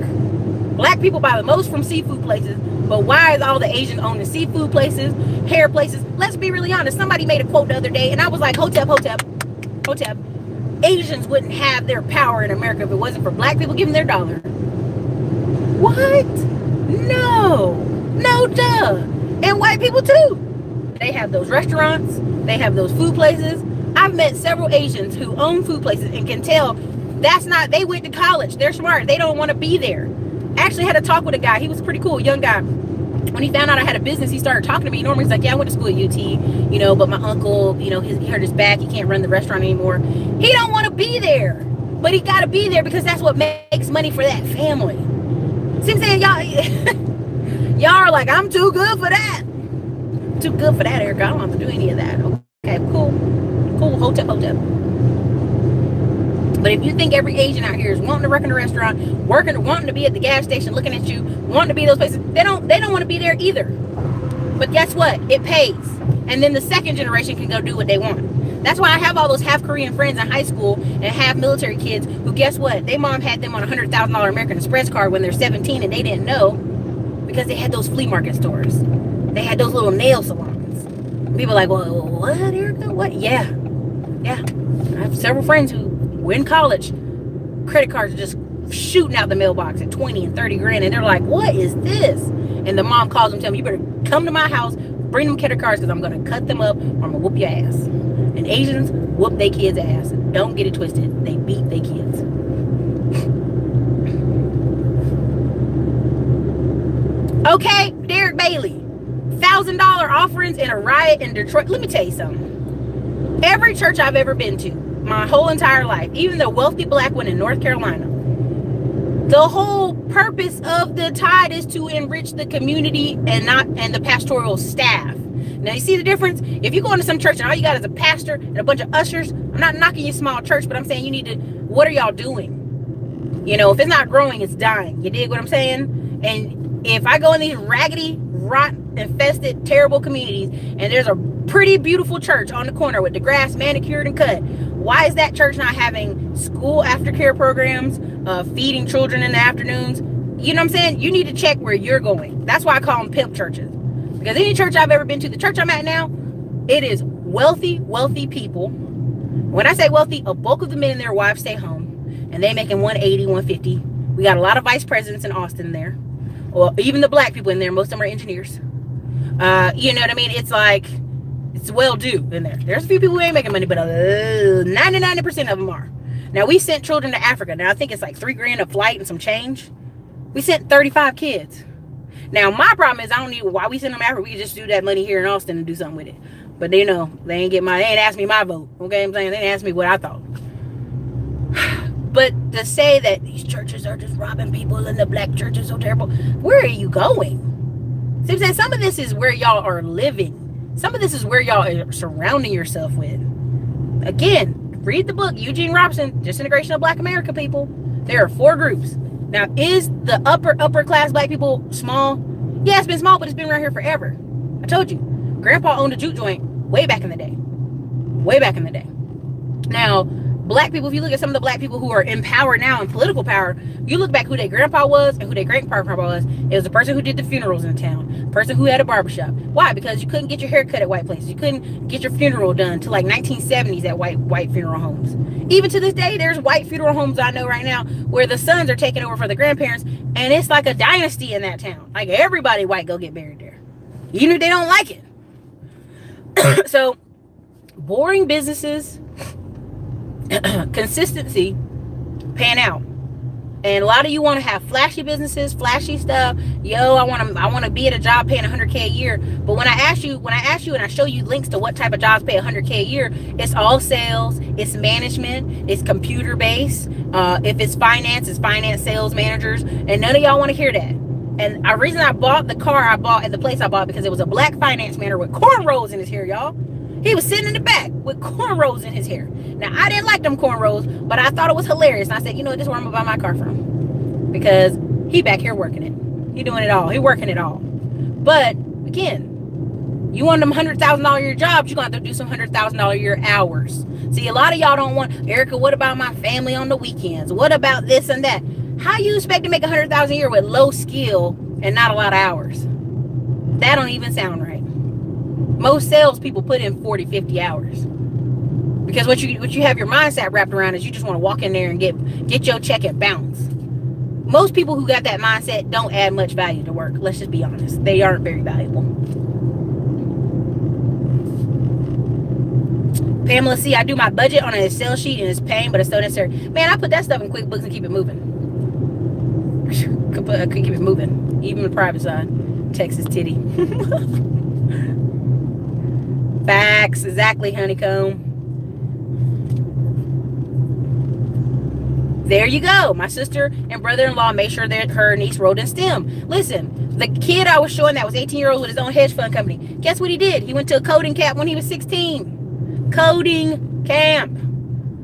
Black people buy the most from seafood places, but why is all the Asians owning seafood places, hair places? Let's be really honest. Somebody made a quote the other day, and I was like, Hotep. Asians wouldn't have their power in America if it wasn't for black people giving their dollar. What? No, duh. And white people too. They have those restaurants. They have those food places. I've met several Asians who own food places and can tell they went to college. They're smart. They don't want to be there. I actually had a talk with a guy. He was pretty cool, young guy. When he found out I had a business, he started talking to me. Normally he's like, yeah, I went to school at UT, but my uncle, he hurt his back. He can't run the restaurant anymore. He don't want to be there, but he got to be there because that's what makes money for that family. See what I'm saying? Y'all are like, I'm too good for that. Too good for that, Erica. I don't have to do any of that. Okay, cool. Hotep. But if you think every Asian out here is wanting to work in a restaurant, wanting to be at the gas station, looking at you, wanting to be those places, they don't want to be there either. But guess what? It pays. And then the second generation can go do what they want. That's why I have all those half Korean friends in high school and half military kids who, guess what? Their mom had them on a $100,000 American Express card when they're 17 and they didn't know because they had those flea market stores. They had those little nail salons. People are like, well, what, Erica? What? Yeah. I have several friends who were in college. Credit cards are just shooting out the mailbox at 20 and 30 grand. And they're like, what is this? And the mom calls them, telling them, you better come to my house, bring them credit cards, because I'm going to cut them up or I'm going to whoop your ass. And Asians whoop their kids' ass. Don't get it twisted. They beat their kids. Okay, Derek Bailey. $1,000 offerings in a riot in Detroit. Let me tell you something. Every church I've ever been to, my whole entire life, even the wealthy black one in North Carolina, the whole purpose of the tithe is to enrich the community and the pastoral staff. Now, you see the difference? If you go into some church and all you got is a pastor and a bunch of ushers, I'm not knocking your small church, but I'm saying you need to, what are y'all doing? You know, if it's not growing, it's dying. You dig what I'm saying? And if I go in these raggedy, rot, infested, terrible communities, and there's a pretty beautiful church on the corner with the grass manicured and cut, why is that church not having school aftercare programs, feeding children in the afternoons? You know what I'm saying? You need to check where you're going. That's why I call them pimp churches. Because any church I've ever been to, the church I'm at now, it is wealthy people. When I say wealthy, a bulk of the men and their wives stay home, and they making 180, 150. We got a lot of vice presidents in Austin there, or even the black people in there. Most of them are engineers. You know what I mean? It's like, it's well due in there. There's a few people who ain't making money, but 99% of them are. Now, we sent children to Africa. Now, I think it's like $3 grand a flight and some change. We sent 35 kids. Now, my problem is I don't need why we send them to Africa. We can just do that money here in Austin and do something with it. But they know they ain't asked me my vote. Okay, I'm saying they didn't ask me what I thought. But to say that these churches are just robbing people and the black church is so terrible, where are you going? See what I'm saying? Some of this is where y'all are living. Some of this is where y'all are surrounding yourself with. Again, read the book, Eugene Robinson, Disintegration of Black America, people. There are 4 groups. Now, is the upper class black people small? Yeah, it's been small, but it's been around here forever. I told you. Grandpa owned a juke joint way back in the day. Way back in the day. Now, black people, if you look at some of the black people who are in power now, in political power, you look back who their grandpa was and who their great-grandpa was. It was the person who did the funerals in town. The person who had a barbershop. Why? Because you couldn't get your hair cut at white places. You couldn't get your funeral done till like 1970s at white funeral homes. Even to this day, there's white funeral homes I know right now where the sons are taking over for the grandparents, and it's like a dynasty in that town. Like, everybody white go get buried there. Even if they don't like it. So, boring businesses, consistency, pan out. And a lot of you want to have flashy businesses, flashy stuff. Yo, I want to be at a job paying $100K a year. But when I ask you and I show you links to what type of jobs pay $100K a year, it's all sales, it's management, it's computer based. If it's finance sales managers, and none of y'all want to hear that. And the reason I bought the car I bought at the place I bought, because it was a black finance manager with cornrows in his hair, y'all. He was sitting in the back with cornrows in his hair. Now, I didn't like them cornrows, but I thought it was hilarious. And I said, you know, this is where I'm going to buy my car from. Because he back here working it. He doing it all. He working it all. But, again, you want them $100,000 a year jobs, you're going to have to do some $100,000 a year hours. See, a lot of y'all don't want, Erica, what about my family on the weekends? What about this and that? How you expect to make $100,000 a year with low skill and not a lot of hours? That don't even sound right. Most salespeople put in 40, 50 hours. Because what you have your mindset wrapped around is you just want to walk in there and get your check and bounce. Most people who got that mindset don't add much value to work. Let's just be honest. They aren't very valuable. Pamela C, I do my budget on an Excel sheet and it's pain, but it's so necessary. Man, I put that stuff in QuickBooks and keep it moving. Could keep it moving. Even the private side. Texas titty. Facts. Exactly, honeycomb. There you go. My sister and brother-in-law made sure that her niece wrote in STEM. Listen, the kid I was showing that was 18 years old with his own hedge fund company. Guess what he did? He went to a coding camp when he was 16. Coding camp.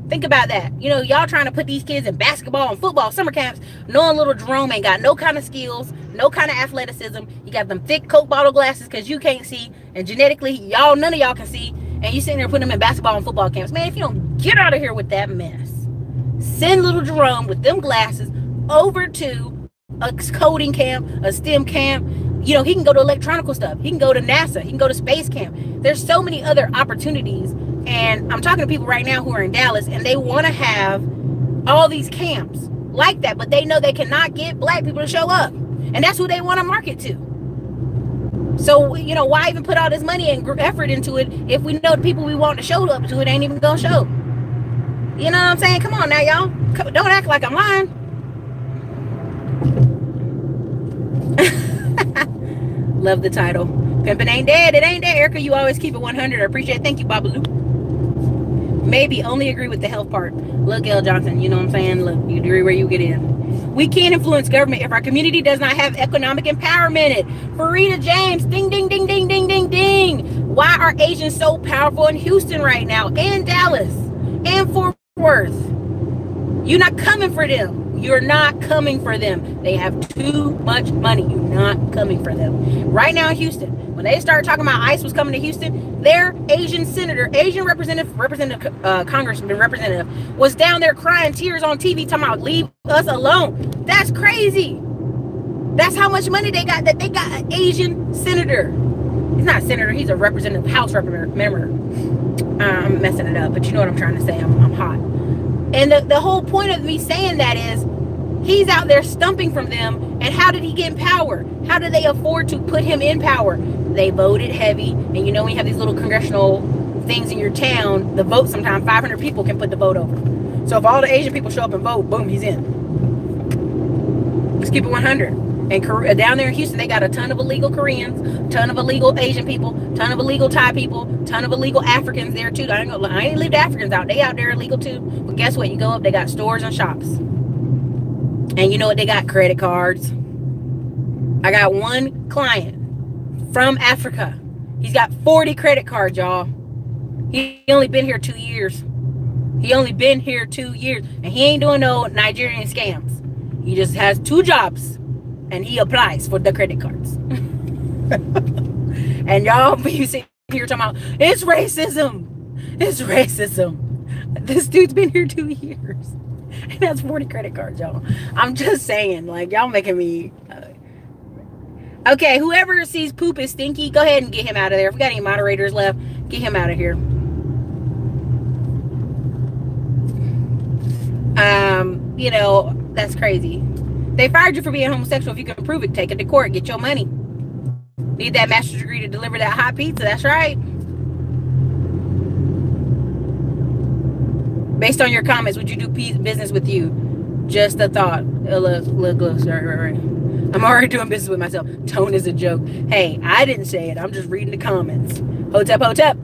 Think about that. You know, y'all trying to put these kids in basketball and football summer camps, knowing little Jerome ain't got no kind of skills, no kind of athleticism. You got them thick Coke bottle glasses because you can't see, and genetically, none of y'all can see, and you sitting there putting them in basketball and football camps. Man, if you don't get out of here with that mess, send little Jerome with them glasses over to a coding camp, a STEM camp. You know, he can go to electronical stuff. He can go to NASA. He can go to space camp. There's so many other opportunities. And I'm talking to people right now who are in Dallas, and they want to have all these camps like that, but they know they cannot get black people to show up. And that's who they want to market to. So, you know, why even put all this money and effort into it if we know the people we want to show up to it ain't even going to show? You know what I'm saying? Come on now, y'all. Don't act like I'm lying. Love the title. Pimpin' ain't dead. It ain't dead. Erica, you always keep it 100. I appreciate it. Thank you, Babaloo. Maybe only agree with the health part. Look, L. Johnson, you know what I'm saying? Look, you agree where you get in. We can't influence government if our community does not have economic empowerment. Farida James, ding, ding, ding, ding, ding, ding, ding. Why are Asians so powerful in Houston right now, and Dallas, and Fort Worth? You're not coming for them. You're not coming for them. They have too much money. You're not coming for them. Right now in Houston, when they started talking about ICE was coming to Houston, their Asian senator, Asian congressman representative was down there crying tears on TV talking about leave us alone. That's crazy. That's how much money they got, that they got an Asian senator. He's not a senator. He's a representative, House member. I'm messing it up, but you know what I'm trying to say. I'm hot. And the whole point of me saying that is he's out there stumping from them. And how did he get in power? How did they afford to put him in power? They voted heavy. And you know, when you have these little congressional things in your town, the vote, sometimes 500 people can put the vote over. So if all the Asian people show up and vote, boom, he's in. Let's keep it 100. And down there in Houston, they got a ton of illegal Koreans, ton of illegal Asian people, ton of illegal Thai people, ton of illegal Africans there too. I ain't leave the Africans out. They out there illegal too. But guess what? You go up, they got stores and shops. And you know what? They got credit cards. I got one client from Africa. He's got 40 credit cards, y'all. He only been here 2 years. He only been here 2 years. And he ain't doing no Nigerian scams. He just has 2 jobs. And he applies for the credit cards. And y'all be sitting here talking about, it's racism. It's racism. This dude's been here 2 years. And that's 40 credit cards, y'all. I'm just saying, like, y'all making me... Okay, whoever sees poop is stinky, go ahead and get him out of there. If we got any moderators left, get him out of here. You know, that's crazy. They fired you for being homosexual. If you can prove it, take it to court. Get your money. Need that master's degree to deliver that hot pizza. That's right. Based on your comments, would you do business with you? Just a thought. Look, sorry. I'm already doing business with myself. Tone is a joke. Hey, I didn't say it. I'm just reading the comments. Hotep, Hotep.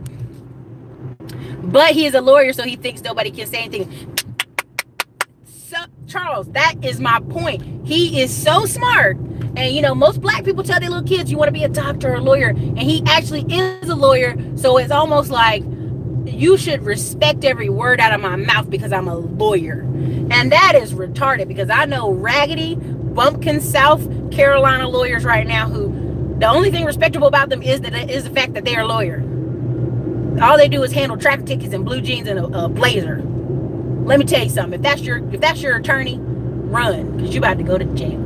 But he is a lawyer, so he thinks nobody can say anything. So, Charles, that is my point. He is so smart. And, you know, most black people tell their little kids, you want to be a doctor or a lawyer. And he actually is a lawyer. So it's almost like, you should respect every word out of my mouth because I'm a lawyer. And that is retarded, because I know raggedy, bumpkin South Carolina lawyers right now who the only thing respectable about them is the fact that they are a lawyer. All they do is handle traffic tickets in blue jeans and a blazer. Let me tell you something. If that's your attorney, run, because you about to go to jail.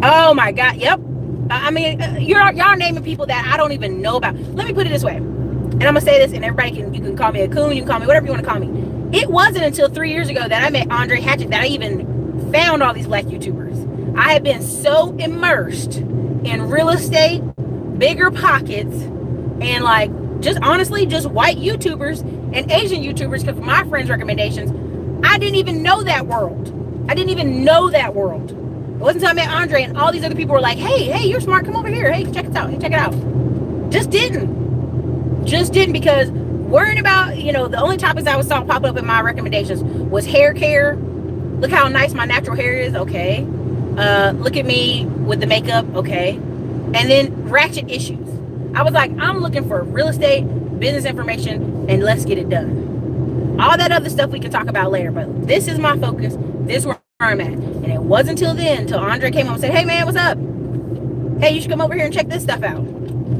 Oh my God. Yep. I mean, y'all naming people that I don't even know about. Let me put it this way, and I'm gonna say this, and you can call me a coon, you can call me whatever you want to call me. It wasn't until 3 years ago that I met Andre Hatchett that I even found all these black YouTubers. I have been so immersed in real estate, bigger pockets, and like just honestly just white YouTubers and Asian YouTubers, because of my friends' recommendations, I didn't even know that world. It wasn't until I met Andre and all these other people were like, hey, you're smart, come over here. Hey, check it out. Hey, check it out. Just didn't, because worrying about, you know, the only topics I saw pop up in my recommendations was hair care. Look how nice my natural hair is. Okay. Look at me with the makeup. Okay. And then ratchet issues. I was like, I'm looking for real estate, business information, and let's get it done. All that other stuff we can talk about later, but this is my focus. This is where I'm at. And it wasn't until Andre came home and said, hey man, what's up? Hey, you should come over here and check this stuff out,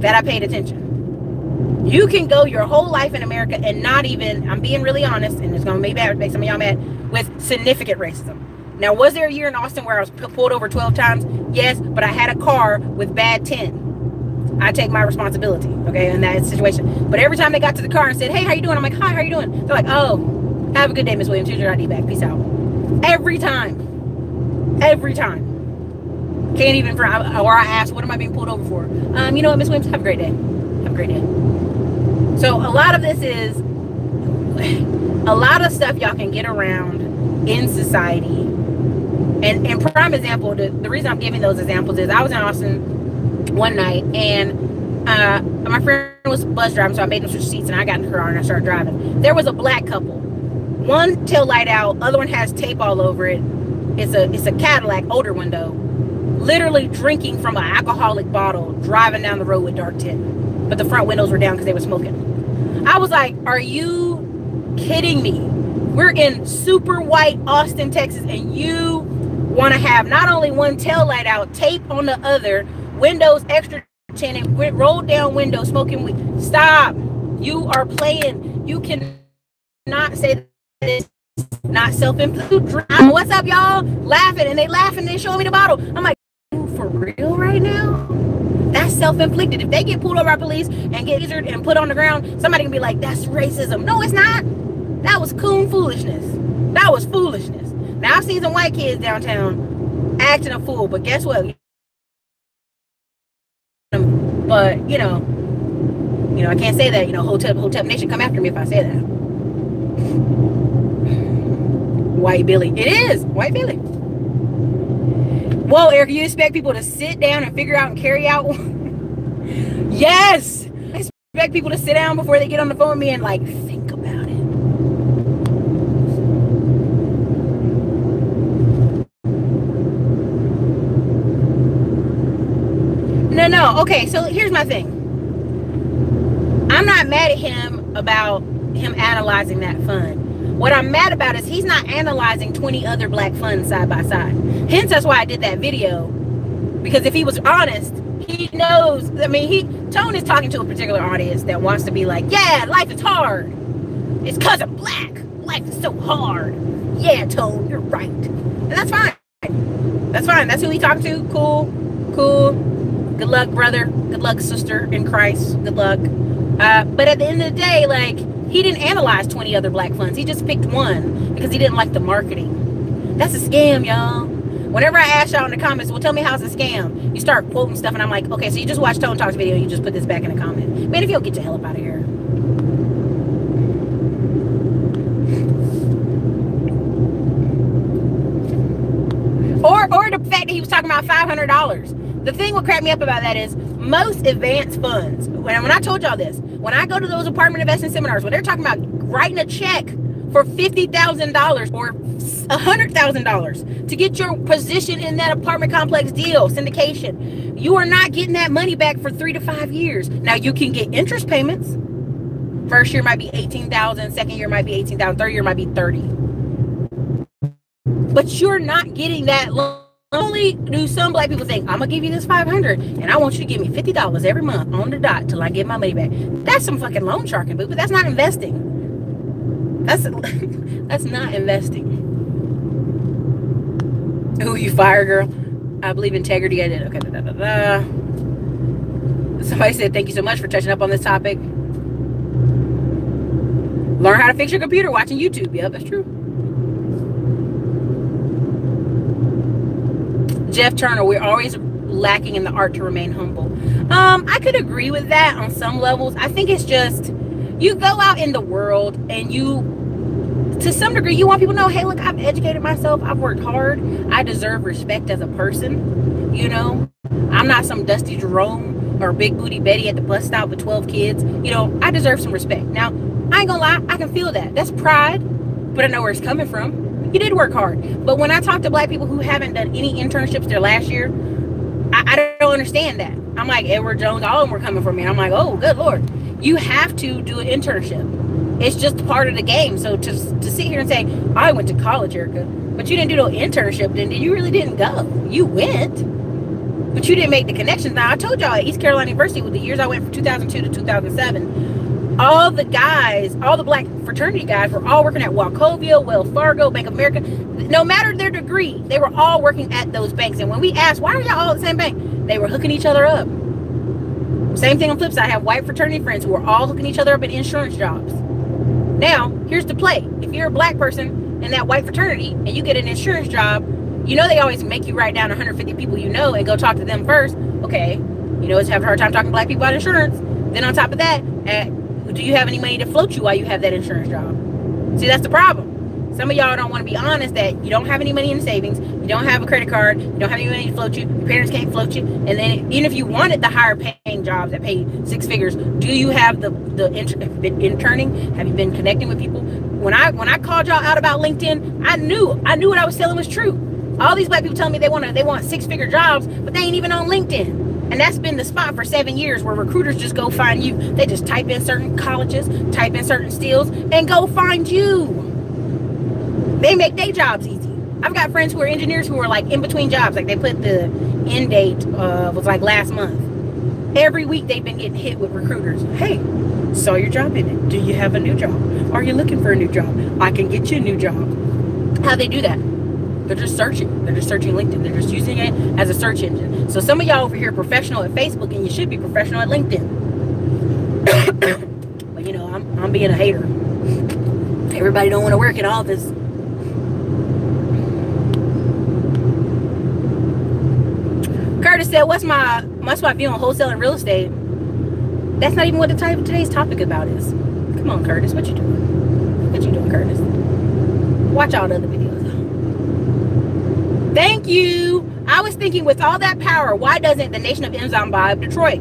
that I paid attention. You can go your whole life in America and not even, I'm being really honest, and it's going to make some of y'all mad, with significant racism. Now, was there a year in Austin where I was pulled over 12 times? Yes, but I had a car with bad tint. I take my responsibility, okay, in that situation. But every time they got to the car and said, hey, how you doing? I'm like, hi, how you doing? They're like, oh, have a good day, Miss Williams. Here's your ID back. Peace out. Every time. Every time. Can't even, or I ask, what am I being pulled over for? You know what, Miss Williams? Have a great day. Have a great day. So a lot of this is, a lot of stuff y'all can get around in society. And prime example, the reason I'm giving those examples is I was in Austin one night, and my friend was bus driving, so I made him switch seats, and I got in the car and I started driving. There was a black couple. One tail light out, other one has tape all over it. It's a Cadillac, older window. Literally drinking from an alcoholic bottle, driving down the road with dark tint. But the front windows were down because they were smoking. I was like, are you kidding me? We're in super white Austin, Texas, and you want to have not only one tail light out, tape on the other, windows extra tinted, rolled down windows, smoking weed. Stop. You are playing. You cannot say that it's not self-inflicted. What's up, y'all? Laughing, and they laughing, they show me the bottle. I'm like, for real right now? That's self-inflicted. If they get pulled over by police and get injured and put on the ground, somebody can be like, that's racism. No, it's not. That was coon foolishness. That was foolishness. Now, I've seen some white kids downtown acting a fool, but guess what? But, you know, I can't say that. You know, Hotep Nation come after me if I say that. White Billy. It is. White Billy. Whoa, Eric, you expect people to sit down and figure out and carry out? Yes! I expect people to sit down before they get on the phone with me and, like, think about it. No. Okay, so here's my thing. I'm not mad at him about him analyzing that fund. What I'm mad about is he's not analyzing 20 other black funds side by side. Hence, that's why I did that video. Because if he was honest, he knows. I mean, Tone is talking to a particular audience that wants to be like, yeah, life is hard. It's because I'm black. Life is so hard. Yeah, Tone, you're right. And that's fine. That's fine. That's who he talked to. Cool. Good luck, brother. Good luck, sister in Christ. Good luck. But at the end of the day, like, he didn't analyze 20 other black funds. He just picked one because he didn't like the marketing. That's a scam, y'all. Whenever I ask y'all in the comments, well, tell me how's a scam, you start quoting stuff, and I'm like, okay, so you just watched Tone Talk's video, and you just put this back in the comment. Man, if you don't get your hell up out of here. Or the fact that he was talking about $500. The thing what cracked me up about that is most advanced funds, when I told y'all this, when I go to those apartment investing seminars, when they're talking about writing a check for $50,000 or $100,000 to get your position in that apartment complex deal, syndication, you are not getting that money back for 3 to 5 years. Now, you can get interest payments. First year might be $18,000, second year might be $18,000, third year might be $30,000. But you're not getting that loan. Only do some black people think, I'm gonna give you this $500 and I want you to give me $50 every month on the dot till I get my money back. That's some fucking loan sharking, but that's not investing. That's not investing. Who you fire, girl? I believe integrity. I did. Okay. Somebody said, thank you so much for touching up on this topic. Learn how to fix your computer watching YouTube. Yep, that's true. Jeff Turner, we're always lacking in the art to remain humble. I could agree with that on some levels. I think it's just, you go out in the world and you, to some degree, you want people to know, hey, look, I've educated myself. I've worked hard. I deserve respect as a person. You know, I'm not some Dusty Jerome or Big Booty Betty at the bus stop with 12 kids. You know, I deserve some respect. Now, I ain't gonna lie, I can feel that. That's pride, but I know where it's coming from. You did work hard. But when I talk to black people who haven't done any internships their last year, I don't understand that. I'm like, Edward Jones, all of them were coming for me. And I'm like, oh, good Lord. You have to do an internship. It's just part of the game. So to sit here and say, I went to college, Erica, but you didn't do no internship, then you really didn't go. You went, but you didn't make the connections. Now, I told y'all at East Carolina University, with the years I went from 2002 to 2007, all the guys, all the black fraternity guys were all working at Wachovia, Wells Fargo, Bank of America. no matter their degree, they were all working at those banks. And when we asked, why are y'all all at the same bank? They were hooking each other up. Same thing on the flip side. I have white fraternity friends who are all hooking each other up in insurance jobs. Now, here's the play. If you're a black person in that white fraternity and you get an insurance job, you know they always make you write down 150 people you know and go talk to them first. Okay, you know, it's having a hard time talking to black people about insurance. Then on top of that, do you have any money to float you while you have that insurance job? See, that's the problem. Some of y'all don't want to be honest that you don't have any money in savings, you don't have a credit card, you don't have any money to float you, your parents can't float you, and then even if you wanted the higher paying jobs that pay 6 figures, do you have have you been interning? Have you been connecting with people? When I called y'all out about LinkedIn, I knew what I was telling was true. All these black people telling me they want 6-figure jobs, but they ain't even on LinkedIn. And that's been the spot for 7 years where recruiters just go find you. They just type in certain colleges, type in certain skills, and go find you. They make their jobs easy. I've got friends who are engineers who are like in between jobs. Like they put the end date was like last month. Every week they've been getting hit with recruiters. Hey, saw your job in it. Do you have a new job? Are you looking for a new job? I can get you a new job. How they do that? They're just searching. They're just searching LinkedIn. They're just using it as a search engine. So some of y'all over here are professional at Facebook and you should be professional at LinkedIn. But you know, I'm being a hater. Everybody don't want to work in office. Curtis said, what's my view on wholesale and real estate? That's not even what today's topic about is. Come on, Curtis. What you doing? What you doing, Curtis? Watch all the other videos. Thank you. I was thinking with all that power, why doesn't the Nation of Amazon buy up Detroit?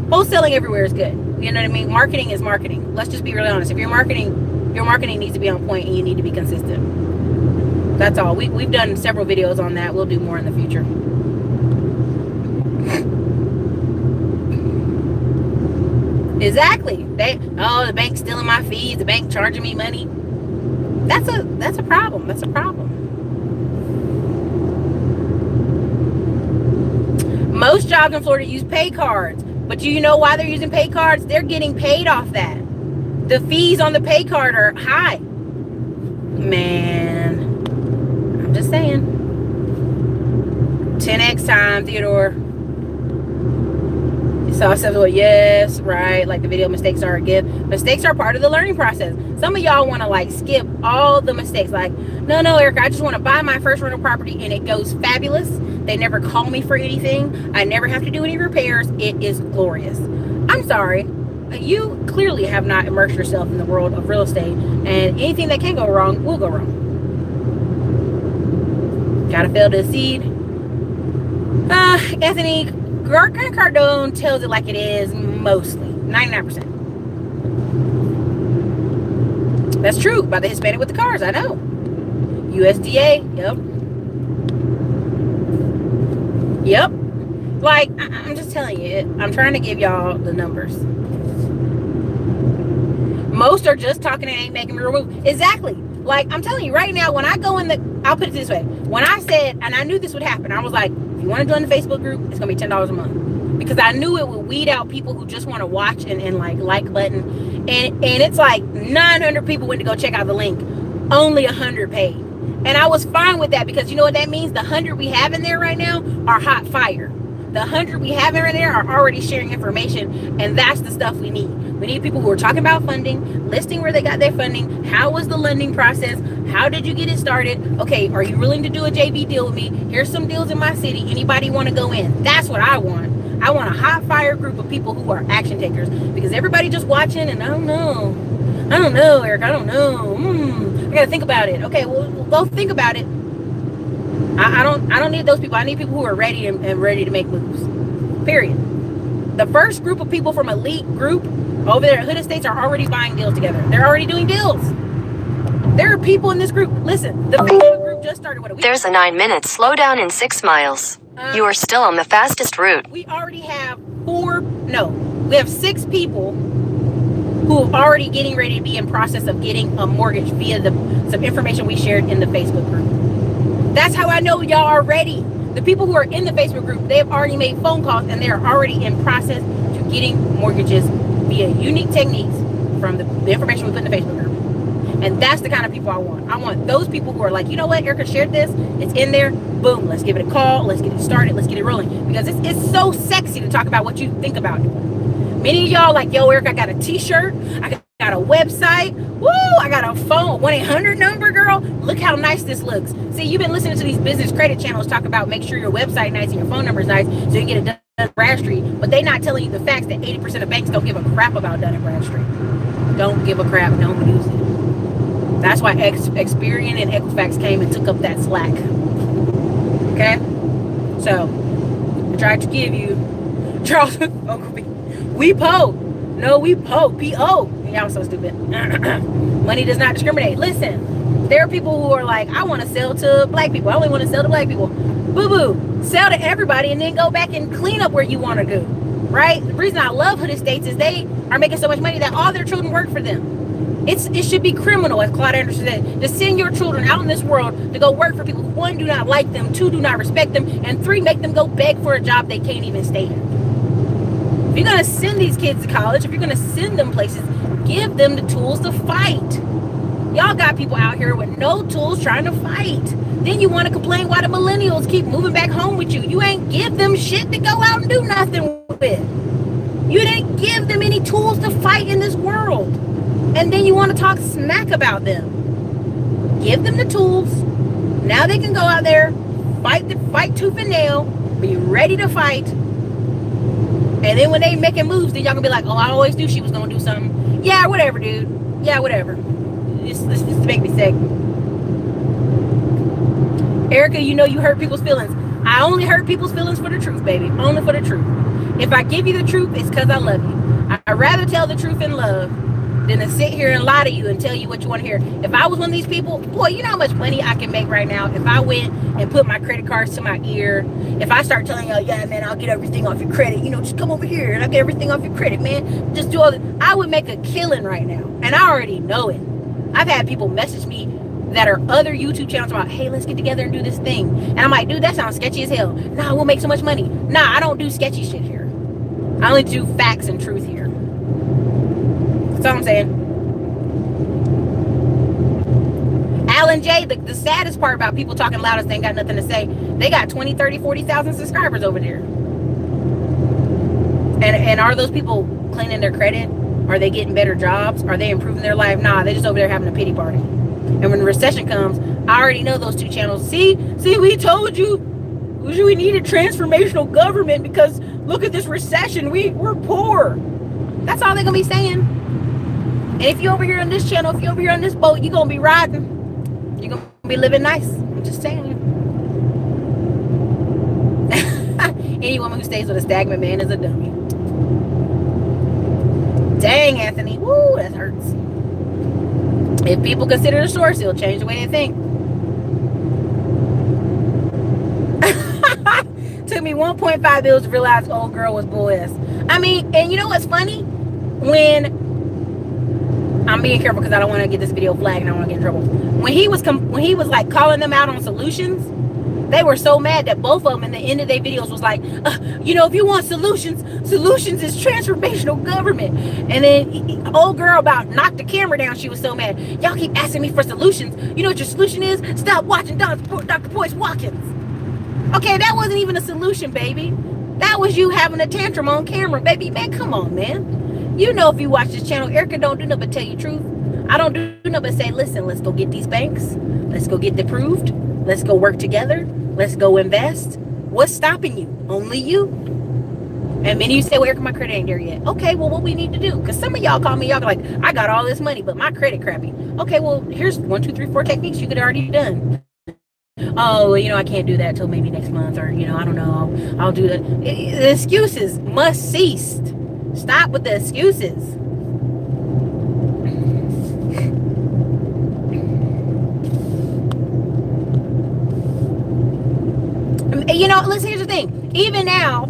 Wholesaling everywhere is good. You know what I mean? Marketing is marketing. Let's just be really honest. If you're marketing, your marketing needs to be on point and you need to be consistent. That's all. We've done several videos on that. We'll do more in the future. Exactly. The bank's stealing my fees, the bank charging me money. That's a problem. That's a problem. Most jobs in Florida use pay cards. But do you know why they're using pay cards? They're getting paid off that. The fees on the pay card are high. Man. I'm just saying. 10x time, Theodore. So I said, well, yes, right. Like the video mistakes are a gift. Mistakes are part of the learning process. Some of y'all want to like skip all the mistakes. Like, no, Erica, I just want to buy my first rental property and it goes fabulous. They never call me for anything. I never have to do any repairs. It is glorious. I'm sorry. You clearly have not immersed yourself in the world of real estate, and anything that can go wrong will go wrong. Gotta fail to succeed. Anthony, Grant Cardone tells it like it is mostly. 99%. That's true about the Hispanic with the cars. I know. USDA. Yep. Like, I'm just telling you. I'm trying to give y'all the numbers. Most are just talking and ain't making me remove. Exactly. Like, I'm telling you right now, when I go in I'll put it this way. When I said, and I knew this would happen, I was like, if you want to join the Facebook group, it's going to be $10 a month. Because I knew it would weed out people who just want to watch and like button. And it's like 900 people went to go check out the link. Only 100 paid. And I was fine with that because you know what that means? The 100 we have in there right now are hot fire. The 100 we have in there are already sharing information, and that's the stuff we need. We need people who are talking about funding, listing where they got their funding, how was the lending process, how did you get it started, okay, are you willing to do a JV deal with me? Here's some deals in my city, anybody want to go in? That's what I want. I want a hot fire group of people who are action takers, because everybody just watching and I don't know, Eric, I don't know, I gotta think about it. Okay, well, go think about it. I don't need those people. I need people who are ready and ready to make moves. Period. The first group of people from Elite Group over there at Hood Estates are already buying deals together. They're already doing deals. There are people in this group. Listen, the Facebook group just started. There's a 9-minute slowdown in 6 miles. You are still on the fastest route. We already have we have 6 people who are already getting ready to be in process of getting a mortgage via some information we shared in the Facebook group. That's how I know y'all are ready. The people who are in the Facebook group, they have already made phone calls and they are already in process to getting mortgages via unique techniques from the information we put in the Facebook group. And that's the kind of people I want. I want those people who are like, you know what, Erica shared this, it's in there, boom, let's give it a call, let's get it started, let's get it rolling. Because it's so sexy to talk about what you think about doing. Many of y'all like, yo, Erica, I got a t-shirt, I got a website, woo, I got a phone, 1-800 number, girl. Look how nice this looks. See, you've been listening to these business credit channels talk about make sure your website nice and your phone number is nice so you can get it done at Bradstreet, but they're not telling you the facts that 80% of banks don't give a crap about Dun & Bradstreet. Don't give a crap, don't use it. That's why Experian and Equifax came and took up that slack. Okay? So, I tried to give you Charles we po. No, we po. P-O. Y'all so stupid. Money does not discriminate. Listen, there are people who are like, I want to sell to black people. I only want to sell to black people. Boo-boo. Sell to everybody and then go back and clean up where you want to go. Right? The reason I love hooded states is they are making so much money that all their children work for them. It should be criminal, as Claude Anderson said, to send your children out in this world to go work for people who, 1, do not like them, 2, do not respect them, and 3, make them go beg for a job they can't even stay in. If you're going to send these kids to college, if you're going to send them places, give them the tools to fight. Y'all got people out here with no tools trying to fight. Then you want to complain why the millennials keep moving back home with you. You ain't give them shit to go out and do nothing with. You didn't give them any tools to fight in this world. And then you want to talk smack about them. Give them the tools. Now they can go out there, fight tooth and nail, be ready to fight. And then when they making moves, then y'all gonna be like, oh, I always knew she was gonna do something. Yeah, whatever, dude. Yeah, whatever. Just to make me sick. Erica, you know you hurt people's feelings. I only hurt people's feelings for the truth, baby. Only for the truth. If I give you the truth, it's because I love you. I'd rather tell the truth in love than to sit here and lie to you and tell you what you want to hear. If I was one of these people, boy, you know how much money I can make right now if I went and put my credit cards to my ear. If I start telling y'all, yeah, man, I'll get everything off your credit. You know, just come over here and I'll get everything off your credit, man. Just do all that. I would make a killing right now. And I already know it. I've had people message me that are other YouTube channels about, hey, let's get together and do this thing. And I'm like, dude, that sounds sketchy as hell. Nah, we'll make so much money. Nah, I don't do sketchy shit here. I only do facts and truth here. That's all I'm saying. Alan J, the saddest part about people talking loudest, they ain't got nothing to say. They got 20, 30, 40,000 subscribers over there. And are those people cleaning their credit? Are they getting better jobs? Are they improving their life? Nah, they're just over there having a pity party. And when the recession comes, I already know those 2 channels. See, we told you we need a transformational government because look at this recession. We're poor. That's all they're gonna be saying. And if you're over here on this channel, if you're over here on this boat, you're gonna be riding. You're gonna be living nice. I'm just saying. Any woman who stays with a stagnant man is a dummy. Dang, Anthony. Woo, that hurts. If people consider the source, it'll change the way they think. Took me 1.5 bills to realize old girl was bull-ass. I mean, and you know what's funny? When I'm being careful because I don't want to get this video flagged and I don't want to get in trouble. When he was like calling them out on solutions, they were so mad that both of them in the end of their videos was like, you know, if you want solutions is transformational government. And then old girl about knocked the camera down. She was so mad. Y'all keep asking me for solutions. You know what your solution is? Stop watching Dr. Boyce Watkins. Okay, that wasn't even a solution, baby. That was you having a tantrum on camera, baby. Man, come on, man. You know if you watch this channel, Erica don't do nothing but tell you truth. I don't do nothing but say, listen, let's go get these banks. Let's go get approved. Let's go work together. Let's go invest. What's stopping you? Only you. And many of you say, well, Erica, my credit ain't there yet. Okay, well, what we need to do? Because some of y'all call me, y'all like, I got all this money, but my credit crappy. Okay, well, here's 1, 2, 3, 4 techniques you could have already done. Oh, well, you know, I can't do that till maybe next month, or, you know, I don't know, I'll do that. The excuses must cease. Stop with the excuses. You know, listen, here's the thing. Even now,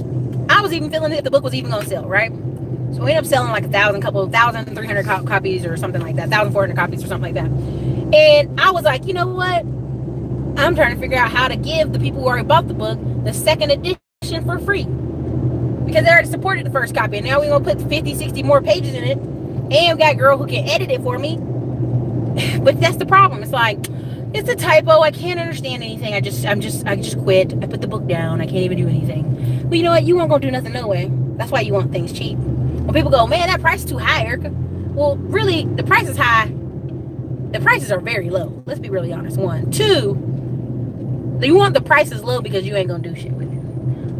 I was even feeling if the book was even going to sell, right? So we ended up selling like 1,300 copies or something like that, 1,400 copies or something like that. And I was like, you know what? I'm trying to figure out how to give the people who already bought the book the second edition for free. Because they already supported the first copy. And now we're going to put 50, 60 more pages in it. And we got a girl who can edit it for me. But that's the problem. It's like, it's a typo. I can't understand anything. I just quit. I put the book down. I can't even do anything. But you know what? You won't go do nothing no way. That's why you want things cheap. When people go, man, that price is too high, Erica. Well, really, the price is high. The prices are very low. Let's be really honest. 1, 2, you want the prices low because you ain't gonna do shit with it.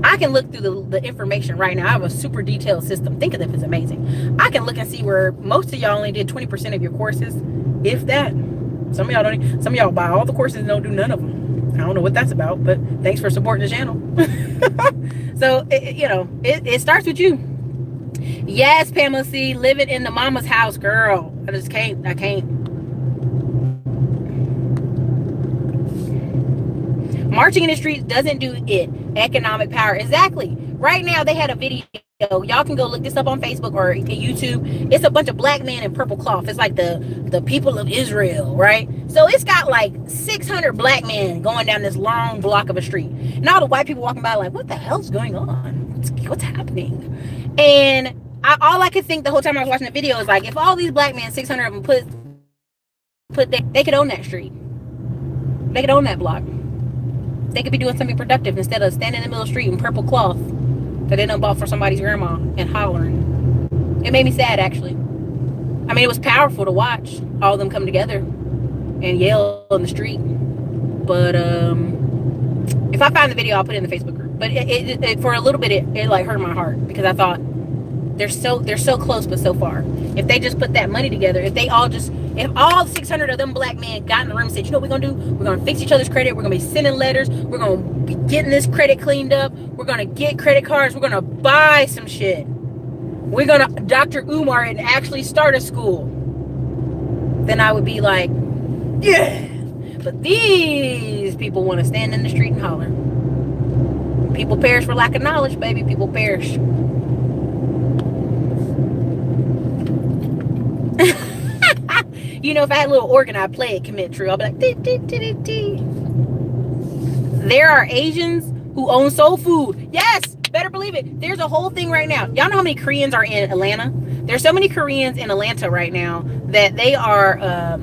I can look through the information right now. I have a super detailed system. Think of it as amazing. I can look and see where most of y'all only did 20% of your courses, if that. Some of y'all don't. Some of y'all buy all the courses and don't do none of them. I don't know what that's about, but thanks for supporting the channel. So it starts with you. Yes, Pamela C, living in the mama's house, girl. I just can't. I can't. Marching in the streets doesn't do it. Economic power. Exactly. Right now, they had a video. Y'all can go look this up on Facebook or YouTube. It's a bunch of black men in purple cloth. It's like the people of Israel, right? So it's got like 600 black men going down this long block of a street. And all the white people walking by like, what the hell's going on? What's happening? And all I could think the whole time I was watching the video is like, if all these black men, 600 of them they could own that street. They could own that block. They could be doing something productive instead of standing in the middle of the street in purple cloth that they done bought for somebody's grandma and hollering. It made me sad, actually. I mean, it was powerful to watch all of them come together and yell in the street. But if I find the video, I'll put it in the Facebook group. But it for a little bit, it like hurt my heart because I thought they're so close but so far. If they just put that money together, if all 600 of them black men got in the room and said, you know what we're gonna do? We're gonna fix each other's credit. We're gonna be sending letters. We're gonna be getting this credit cleaned up. We're gonna get credit cards. We're gonna buy some shit. We're gonna Dr. Umar and actually start a school. Then I would be like, yeah. But these people want to stand in the street and holler. People perish for lack of knowledge, baby. People perish. You know, if I had a little organ, I'd play it, commit true. I'll be like, dee, dee, dee, dee, dee. There are Asians who own soul food. Yes, better believe it. There's a whole thing right now. Y'all know how many Koreans are in Atlanta? There's so many Koreans in Atlanta right now that they are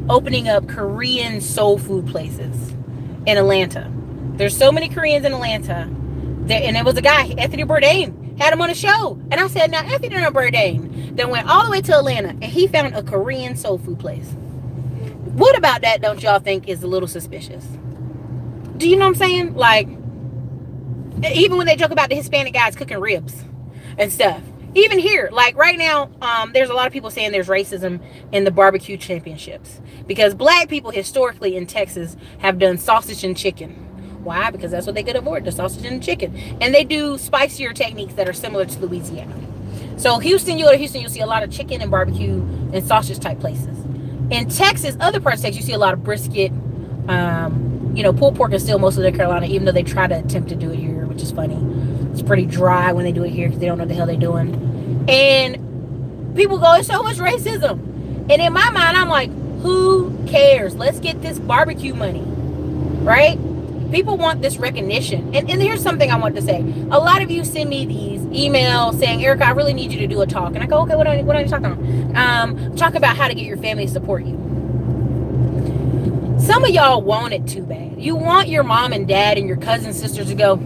opening up Korean soul food places in Atlanta. There's so many Koreans in Atlanta. And there was a guy, Anthony Bourdain, had him on a show. And I said, now, Anthony Bourdain then went all the way to Atlanta and he found a Korean soul food place. What about that don't y'all think is a little suspicious? Do you know what I'm saying? Like, even when they joke about the Hispanic guys cooking ribs and stuff. Even here, like right now, there's a lot of people saying there's racism in the barbecue championships. Because black people historically in Texas have done sausage and chicken. Why? Because that's what they could afford, the sausage and chicken. And they do spicier techniques that are similar to Louisiana. So Houston, you go to Houston, you'll see a lot of chicken and barbecue and sausage type places. In Texas, other parts of Texas, you see a lot of brisket. Pulled pork is still mostly in Carolina, even though they try to attempt to do it here, which is funny. It's pretty dry when they do it here because they don't know what the hell they're doing. And people go, it's so much racism. And in my mind, I'm like, who cares? Let's get this barbecue money, right? People want this recognition. And here's something I want to say. A lot of you send me these emails saying, Erica, I really need you to do a talk. And I go, okay, what are you talking about? Talk about how to get your family to support you. Some of y'all want it too bad. You want your mom and dad and your cousins, sisters to go,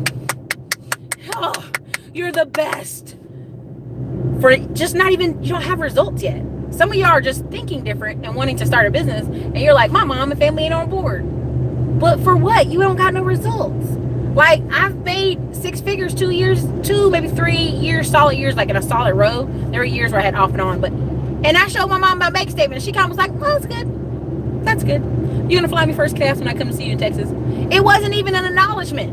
oh, you're the best. For just not even, you don't have results yet. Some of y'all are just thinking different and wanting to start a business. And you're like, my mom and family ain't on board. But for what? You don't got no results. Like, I've made 6 figures 2 years, maybe 3 years, solid years, like in a solid row. There were years where I had off and on. And I showed my mom my bank statement. And she kind of was like, well, that's good. That's good. You're going to fly me first class when I come to see you in Texas. It wasn't even an acknowledgement.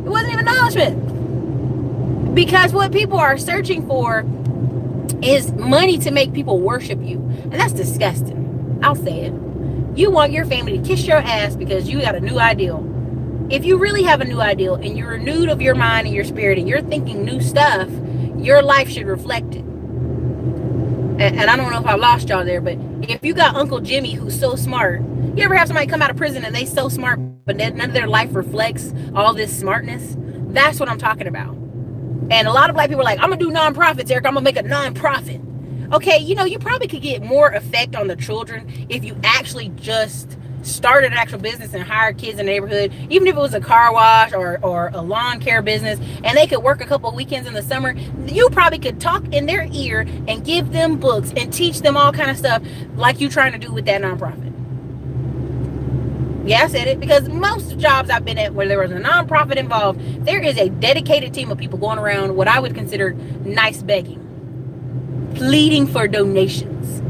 It wasn't even an acknowledgement. Because what people are searching for is money to make people worship you. And that's disgusting. I'll say it. You want your family to kiss your ass because you got a new ideal. If you really have a new ideal and you're renewed of your mind and your spirit and you're thinking new stuff, your life should reflect it. And I don't know if I lost y'all there, but if you got Uncle Jimmy who's so smart, you ever have somebody come out of prison and they so smart, but none of their life reflects all this smartness? That's what I'm talking about. And a lot of black people are like, I'm going to do nonprofits, Eric. I'm going to make a nonprofit. Okay, you know, you probably could get more effect on the children if you actually just started an actual business and hired kids in the neighborhood, even if it was a car wash or a lawn care business, and they could work a couple of weekends in the summer. You probably could talk in their ear and give them books and teach them all kind of stuff like you trying to do with that nonprofit. Yeah, I said it, because most jobs I've been at where there was a nonprofit involved, there is a dedicated team of people going around what I would consider nice begging, pleading for donations,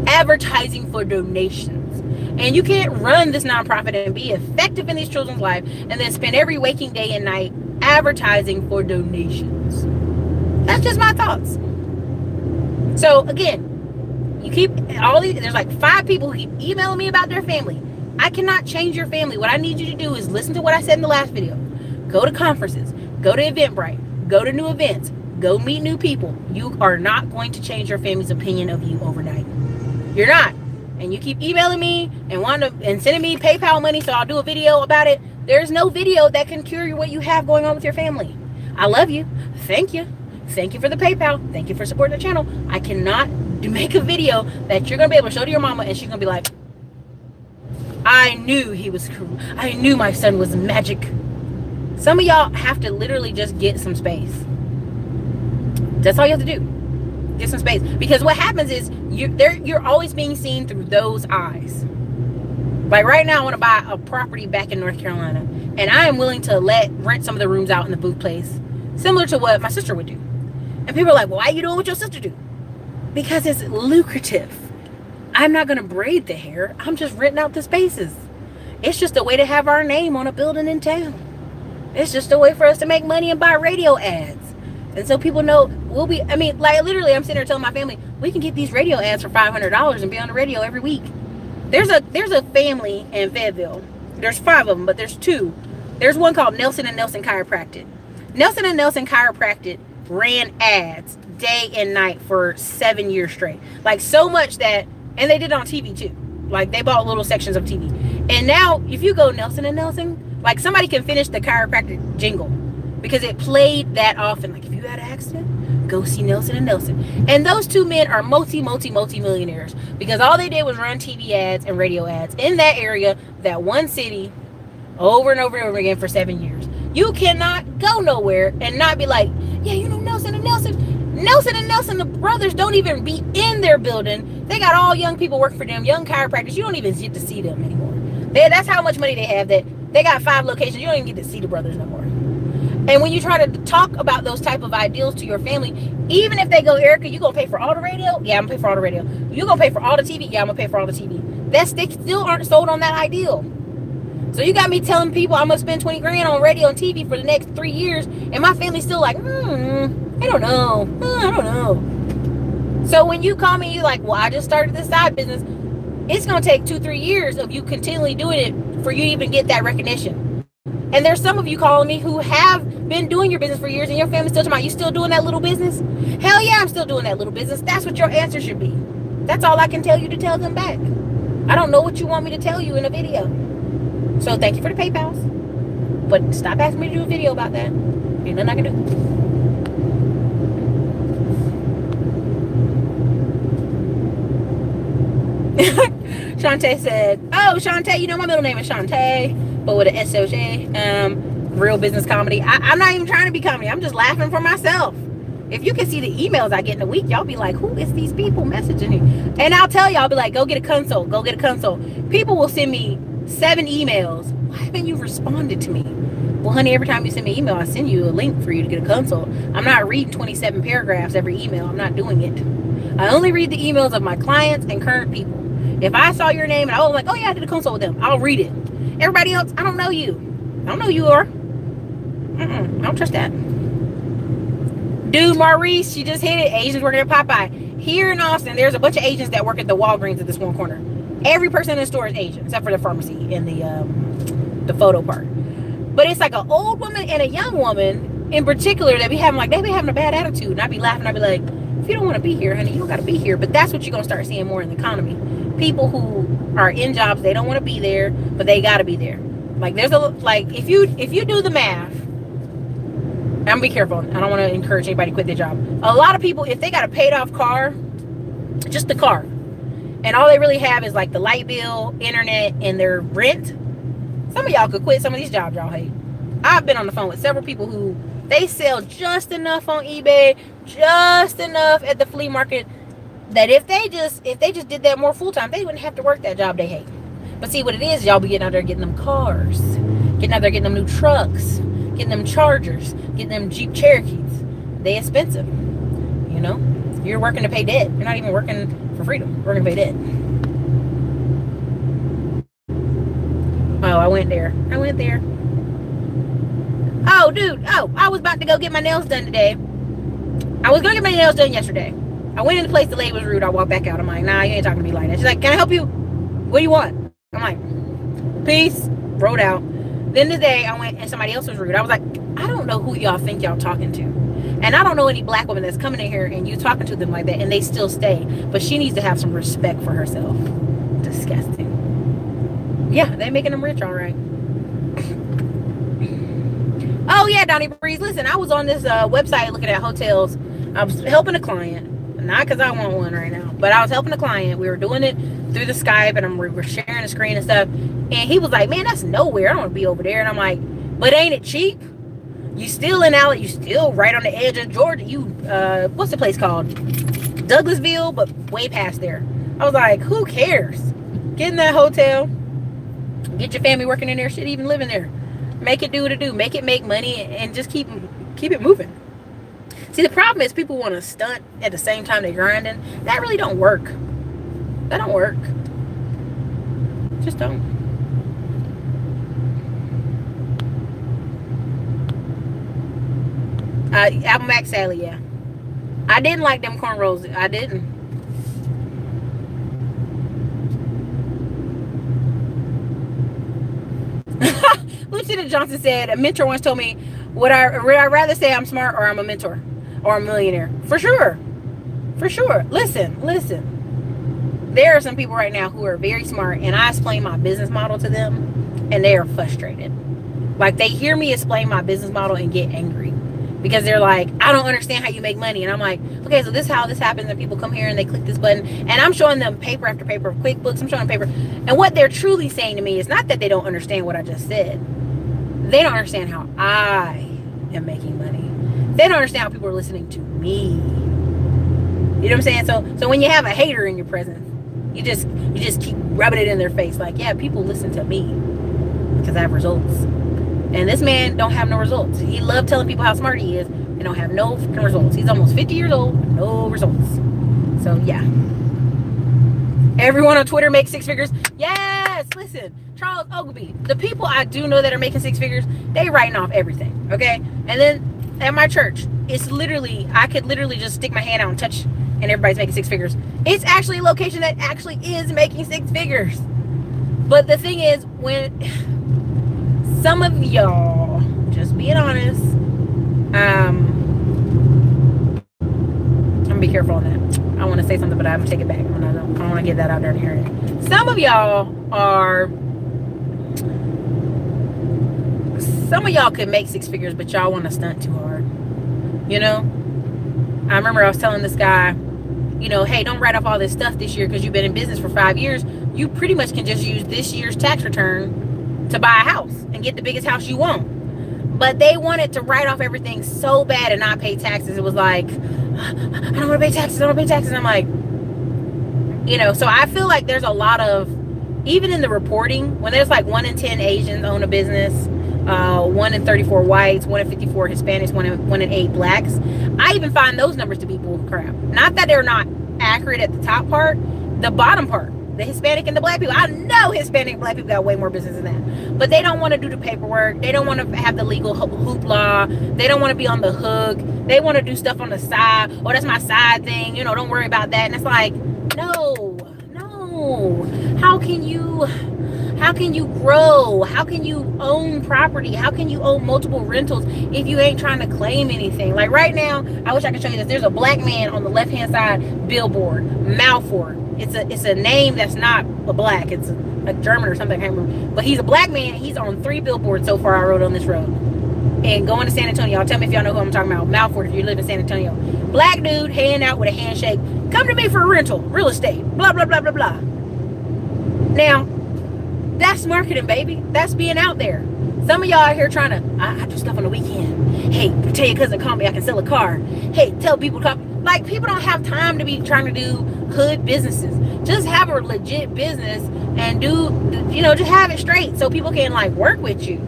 advertising for donations. And you can't run this nonprofit and be effective in these children's lives and then spend every waking day and night advertising for donations. That's just my thoughts. So again, you keep all these, there's like 5 people who keep emailing me about their family. I cannot change your family. What I need you to do is listen to what I said in the last video. Go to conferences, go to Eventbrite, go to new events, go meet new people. You are not going to change your family's opinion of you overnight. You're not. And you keep emailing me and sending me PayPal money so I'll do a video about it. There's no video that can cure what you have going on with your family. I love you. Thank you. Thank you for the PayPal. Thank you for supporting the channel. I cannot make a video that you're going to be able to show to your mama and she's going to be like, I knew he was cool. I knew my son was magic. Some of y'all have to literally just get some space. That's all you have to do. Get some space. Because what happens is you're always being seen through those eyes. Like right now, I want to buy a property back in North Carolina, and I am willing to rent some of the rooms out in the booth place, similar to what my sister would do. And people are like, well, why are you doing what your sister do? Because it's lucrative. I'm not going to braid the hair. I'm just renting out the spaces. It's just a way to have our name on a building in town. It's just a way for us to make money and buy radio ads. And so people know we'll be, I mean, like literally I'm sitting there telling my family, we can get these radio ads for $500 and be on the radio every week. There's a family in Fayetteville. There's 5 of them, but there's 2. There's one called Nelson and Nelson Chiropractic. Nelson and Nelson Chiropractic ran ads day and night for 7 years straight. Like so much that, and they did it on TV too. Like they bought little sections of TV. And now if you go Nelson and Nelson, like somebody can finish the chiropractic jingle because it played that often. Like if you had an accident, go see Nelson and Nelson. And those 2 men are multi-millionaires because all they did was run TV ads and radio ads in that area, that one city, over and over and over again for 7 years. You cannot go nowhere and not be like, yeah, you know Nelson and Nelson. Nelson and Nelson, the brothers don't even be in their building. They got all young people working for them, young chiropractors. You don't even get to see them anymore. That's how much money they have, that they got 5 locations. You don't even get to see the brothers no more. And when you try to talk about those type of ideals to your family, even if they go, Erica, you gonna pay for all the radio? Yeah, I'm gonna pay for all the radio. You gonna pay for all the TV? Yeah, I'm gonna pay for all the TV. They still aren't sold on that ideal. So you got me telling people I'm gonna spend 20 grand on radio and TV for the next 3 years, and my family's still like, I don't know. I don't know. So when you call me, you're like, well, I just started this side business. It's gonna take 2-3 years of you continually doing it for you to even get that recognition. And there's some of you calling me who have been doing your business for years, and your family's still talking about, you still doing that little business? Hell yeah, I'm still doing that little business. That's what your answer should be. That's all I can tell you to tell them back. I don't know what you want me to tell you in a video. So thank you for the PayPals. But stop asking me to do a video about that. Ain't nothing I can do. Shantae said, oh, Shantae, you know my middle name is Shantae, but with an S-O-J. Real business comedy. I'm not even trying to be comedy. I'm just laughing for myself. If you can see the emails I get in a week, y'all be like, who is these people messaging me? And I'll tell y'all, be like, go get a consult. Go get a consult. People will send me 7 emails. Why haven't you responded to me? Well, honey, every time you send me an email, I send you a link for you to get a consult. I'm not reading 27 paragraphs every email. I'm not doing it. I only read the emails of my clients and current people. If I saw your name and I was like, oh yeah, I did a consult with them, I'll read it. Everybody else, I don't know you. I don't know who you are. I don't trust that. Dude, Maurice, she just hit it. Asians working at Popeye. Here in Austin, there's a bunch of Asians that work at the Walgreens at this one corner. Every person in the store is Asian, except for the pharmacy and the photo part. But it's like an old woman and a young woman in particular that be having like, they be having a bad attitude. And I be laughing. I be like, if you don't want to be here, honey, you don't got to be here. But that's what you're going to start seeing more in the economy. People who are in jobs, they don't want to be there, but they got to be there. Like there's a, like if you do the math, gonna be careful. I don't want to encourage anybody to quit their job. A lot of people, if they got a paid off car, just the car, and all they really have is like the light bill, internet, and their rent, some of y'all could quit some of these jobs y'all hate. I've been on the phone with several people who they sell just enough on eBay, just enough at the flea market, that if they just did that more full time, they wouldn't have to work that job they hate. But see what it is, y'all be getting out there getting them cars, getting out there getting them new trucks, getting them Chargers, getting them Jeep Cherokees. They expensive, you know. You're working to pay debt. You're not even working for freedom. You're working to pay debt. Oh, I went there. Oh, dude. Oh, I was about to go get my nails done today. I was going to get my nails done yesterday. I went in the place, the lady was rude. I walked back out. I'm like, nah, you ain't talking to me like that. She's like, can I help you? What do you want? I'm like, peace. Wrote out. Then today, I went and somebody else was rude. I was like, I don't know who y'all think y'all talking to. And I don't know any black woman that's coming in here and you talking to them like that and they still stay. But she needs to have some respect for herself. Disgusting. Yeah, they making them rich, all right. Oh, yeah, Donnie Breeze. Listen, I was on this website looking at hotels. I was helping a client. Not because I want one right now. But I was helping a client. We were doing it through the Skype. And we were sharing the screen and stuff. And he was like, man, that's nowhere. I don't want to be over there. And I'm like, but ain't it cheap? You still in Alabama. You still right on the edge of Georgia. You, what's the place called? Douglasville, but way past there. I was like, who cares? Get in that hotel. Get your family working in there. Shit, even living there. Make it do what it do. Make it make money and just keep it moving. See, the problem is people want to stunt at the same time they're grinding. That really don't work. That don't work. Just don't. Apple Mac Sally, yeah. I didn't like them cornrows. I didn't. Lieutenant Johnson said, a mentor once told me, would I rather say I'm smart or I'm a mentor or a millionaire? For sure. For sure. Listen. There are some people right now who are very smart and I explain my business model to them and they are frustrated. Like they hear me explain my business model and get angry. Because they're like, I don't understand how you make money. And I'm like, okay, so this is how this happens. And people come here and they click this button. And I'm showing them paper after paper of QuickBooks. I'm showing them paper. And what they're truly saying to me is not that they don't understand what I just said. They don't understand how I am making money. They don't understand how people are listening to me. You know what I'm saying? So when you have a hater in your presence, you just keep rubbing it in their face. Like, yeah, people listen to me because I have results. And this man don't have no results. He loved telling people how smart he is and don't have no freaking results. He's almost 50 years old, no results. So, yeah. Everyone on Twitter makes six figures. Yes, listen, Charles Ogilvie. The people I do know that are making six figures, they writing off everything, okay? And then at my church, it's literally, I could literally just stick my hand out and touch and everybody's making six figures. It's actually a location that actually is making six figures. But the thing is, when... some of y'all, just being honest, I'm gonna be careful on that. I want to say something, but I have to take it back. I don't want to get that out there in the area. Some of y'all could make six figures, but y'all want to stunt too hard. You know? I remember I was telling this guy, you know, hey, don't write off all this stuff this year because you've been in business for 5 years. You pretty much can just use this year's tax return to buy a house and get the biggest house you want. But they wanted to write off everything so bad and not pay taxes. It was like, I don't want to pay taxes. And I'm like, you know, so I feel like there's a lot of, even in the reporting, when there's like 1 in 10 Asians own a business, 1 in 34 whites, 1 in 54 Hispanics, 1 in 8 blacks, I even find those numbers to be bull crap. Not that they're not accurate at the top part, the bottom part. The Hispanic and the black people. I know Hispanic and black people got way more business than that. But they don't want to do the paperwork. They don't want to have the legal hoopla. They don't want to be on the hook. They want to do stuff on the side. Oh, that's my side thing. You know, don't worry about that. And it's like, no. How can you grow? How can you own property? How can you own multiple rentals if you ain't trying to claim anything? Like right now, I wish I could show you this. There's a black man on the left-hand side billboard, Malford. It's a name that's not a black. It's a German or something. I can't remember. But he's a black man. He's on 3 billboards so far I rode on this road. and going to San Antonio. Y'all tell me if y'all know who I'm talking about. Malford, if you live in San Antonio. Black dude, hand out with a handshake. Come to me for a rental, real estate, blah, blah, blah, blah, blah. Now, that's marketing, baby. That's being out there. Some of y'all are here trying to, I do stuff on the weekend. Hey, tell your cousin, call me, I can sell a car. Hey, tell people to come. Like, people don't have time to be trying to do hood businesses. Just have a legit business and do, you know, just have it straight so people can, like, work with you.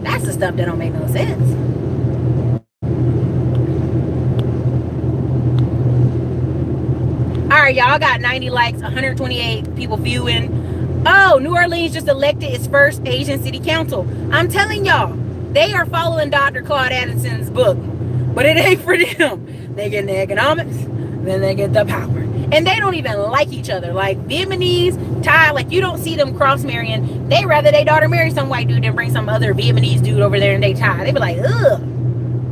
That's the stuff that don't make no sense. All right, y'all got 90 likes, 128 people viewing. Oh, New Orleans just elected its first Asian city council. I'm telling y'all, they are following Dr. Claude Addison's book, but it ain't for them. They get the economics, then they get the power. And they don't even like each other. Like Vietnamese, Thai, like you don't see them cross marrying. They rather their daughter marry some white dude than bring some other Vietnamese dude over there and they Thai. They be like, ugh,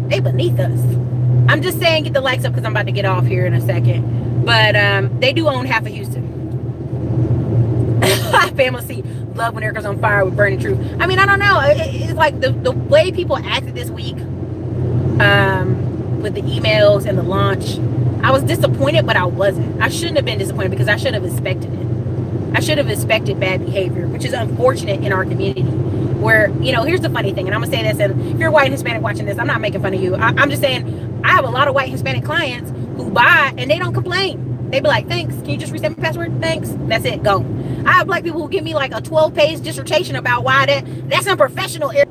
they beneath us. I'm just saying get the likes up because I'm about to get off here in a second. But they do own half of Houston. Family C, love when Erica's on fire with Burning Truth. I mean, I don't know. It's like the way people acted this week with the emails and the launch. I was disappointed, but I wasn't. I shouldn't have been disappointed because I should have expected it. I should have expected bad behavior, which is unfortunate in our community. Where, you know, here's the funny thing, and I'm going to say this, and if you're white and Hispanic watching this, I'm not making fun of you. I'm just saying I have a lot of white and Hispanic clients who buy and they don't complain. They be like, thanks, can you just reset my password? Thanks. That's it, go. I have black people who give me like a 12-page dissertation about why that's unprofessional. Okay,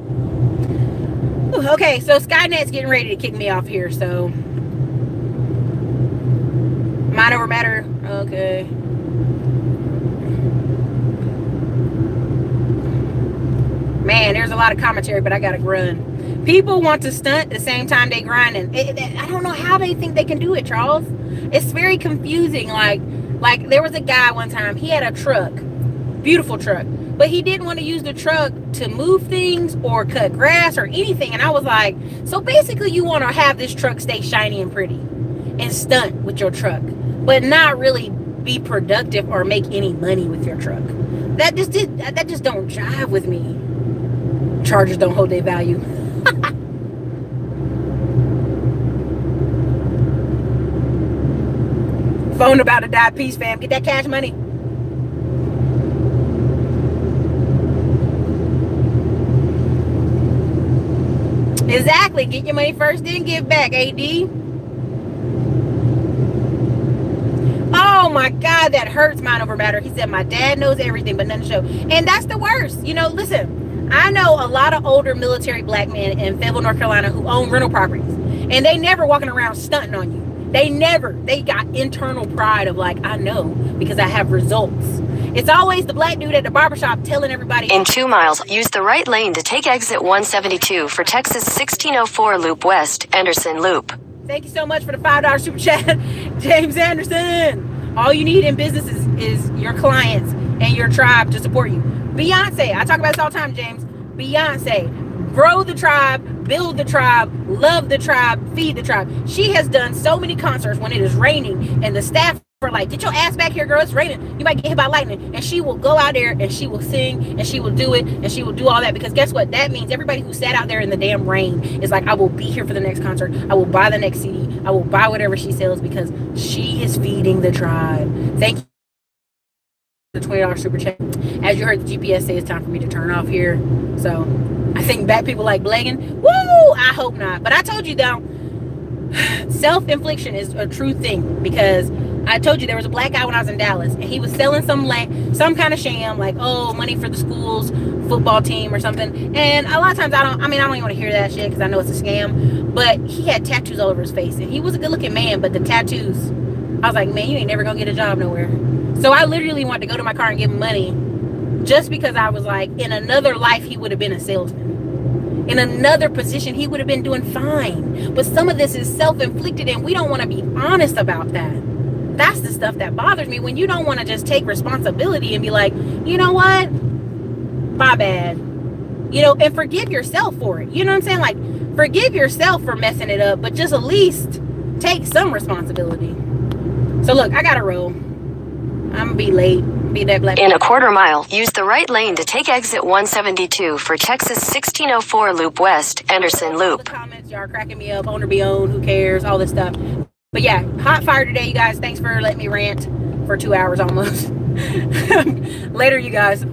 so Skynet's getting ready to kick me off here, so mind over matter. Okay. Man, there's a lot of commentary, but I gotta run. People want to stunt the same time they grind, and I don't know how they think they can do it, Charles. It's very confusing. Like there was a guy one time, he had a truck, beautiful truck, but he didn't want to use the truck to move things or cut grass or anything. And I was like, so basically you want to have this truck stay shiny and pretty and stunt with your truck, but not really be productive or make any money with your truck. That just don't jive with me. Chargers don't hold their value. Phone about to die. Peace, fam. Get that cash money. Exactly. Get your money first, then give back, AD. Oh my God, that hurts. Mind over matter. He said, my dad knows everything, but none to show. And that's the worst. You know, listen, I know a lot of older military black men in Fayetteville, North Carolina who own rental properties, and they never walking around stunting on you. They got internal pride of like, I know because I have results. It's always the black dude at the barbershop telling everybody. In 2 miles, use the right lane to take exit 172 for Texas 1604 Loop West, Anderson Loop. Thank you so much for the $5 super chat, James Anderson. All you need in business is your clients and your tribe to support you. Beyonce, I talk about this all the time, James. Beyonce, grow the tribe, build the tribe, love the tribe, feed the tribe. She has done so many concerts when it is raining and the staff are like, get your ass back here, girl, it's raining, you might get hit by lightning. And she will go out there and she will sing and she will do it and she will do all that, because guess what? That means everybody who sat out there in the damn rain is like, I will be here for the next concert, I will buy the next CD, I will buy whatever she sells, because she is feeding the tribe. Thank you. The $20 super chat. As you heard the GPS say, it's time for me to turn off here. So I think bad people like blagging. Woo! I hope not. But I told you though, self-infliction is a true thing, because I told you there was a black guy when I was in Dallas and he was selling some kind of sham, like, oh, money for the school's football team or something. And a lot of times I don't even want to hear that shit because I know it's a scam. But he had tattoos all over his face and he was a good looking man, but the tattoos, I was like, man, you ain't never gonna get a job nowhere. So I literally wanted to go to my car and give him money, just because I was like, in another life he would have been a salesman. In another position he would have been doing fine. But some of this is self-inflicted and we don't want to be honest about that. That's the stuff that bothers me, when you don't want to just take responsibility and be like, you know what, my bad, you know, and forgive yourself for it. You know what I'm saying? Like, forgive yourself for messing it up, but just at least take some responsibility. So look, I gotta roll. I'm gonna be late. Be that black. In a quarter mile, use the right lane to take exit 172 for Texas 1604 Loop West, Anderson All Loop. the comments, y'all are cracking me up. Owner be owned, who cares, all this stuff. But yeah, hot fire today, you guys. Thanks for letting me rant for 2 hours almost. Later, you guys.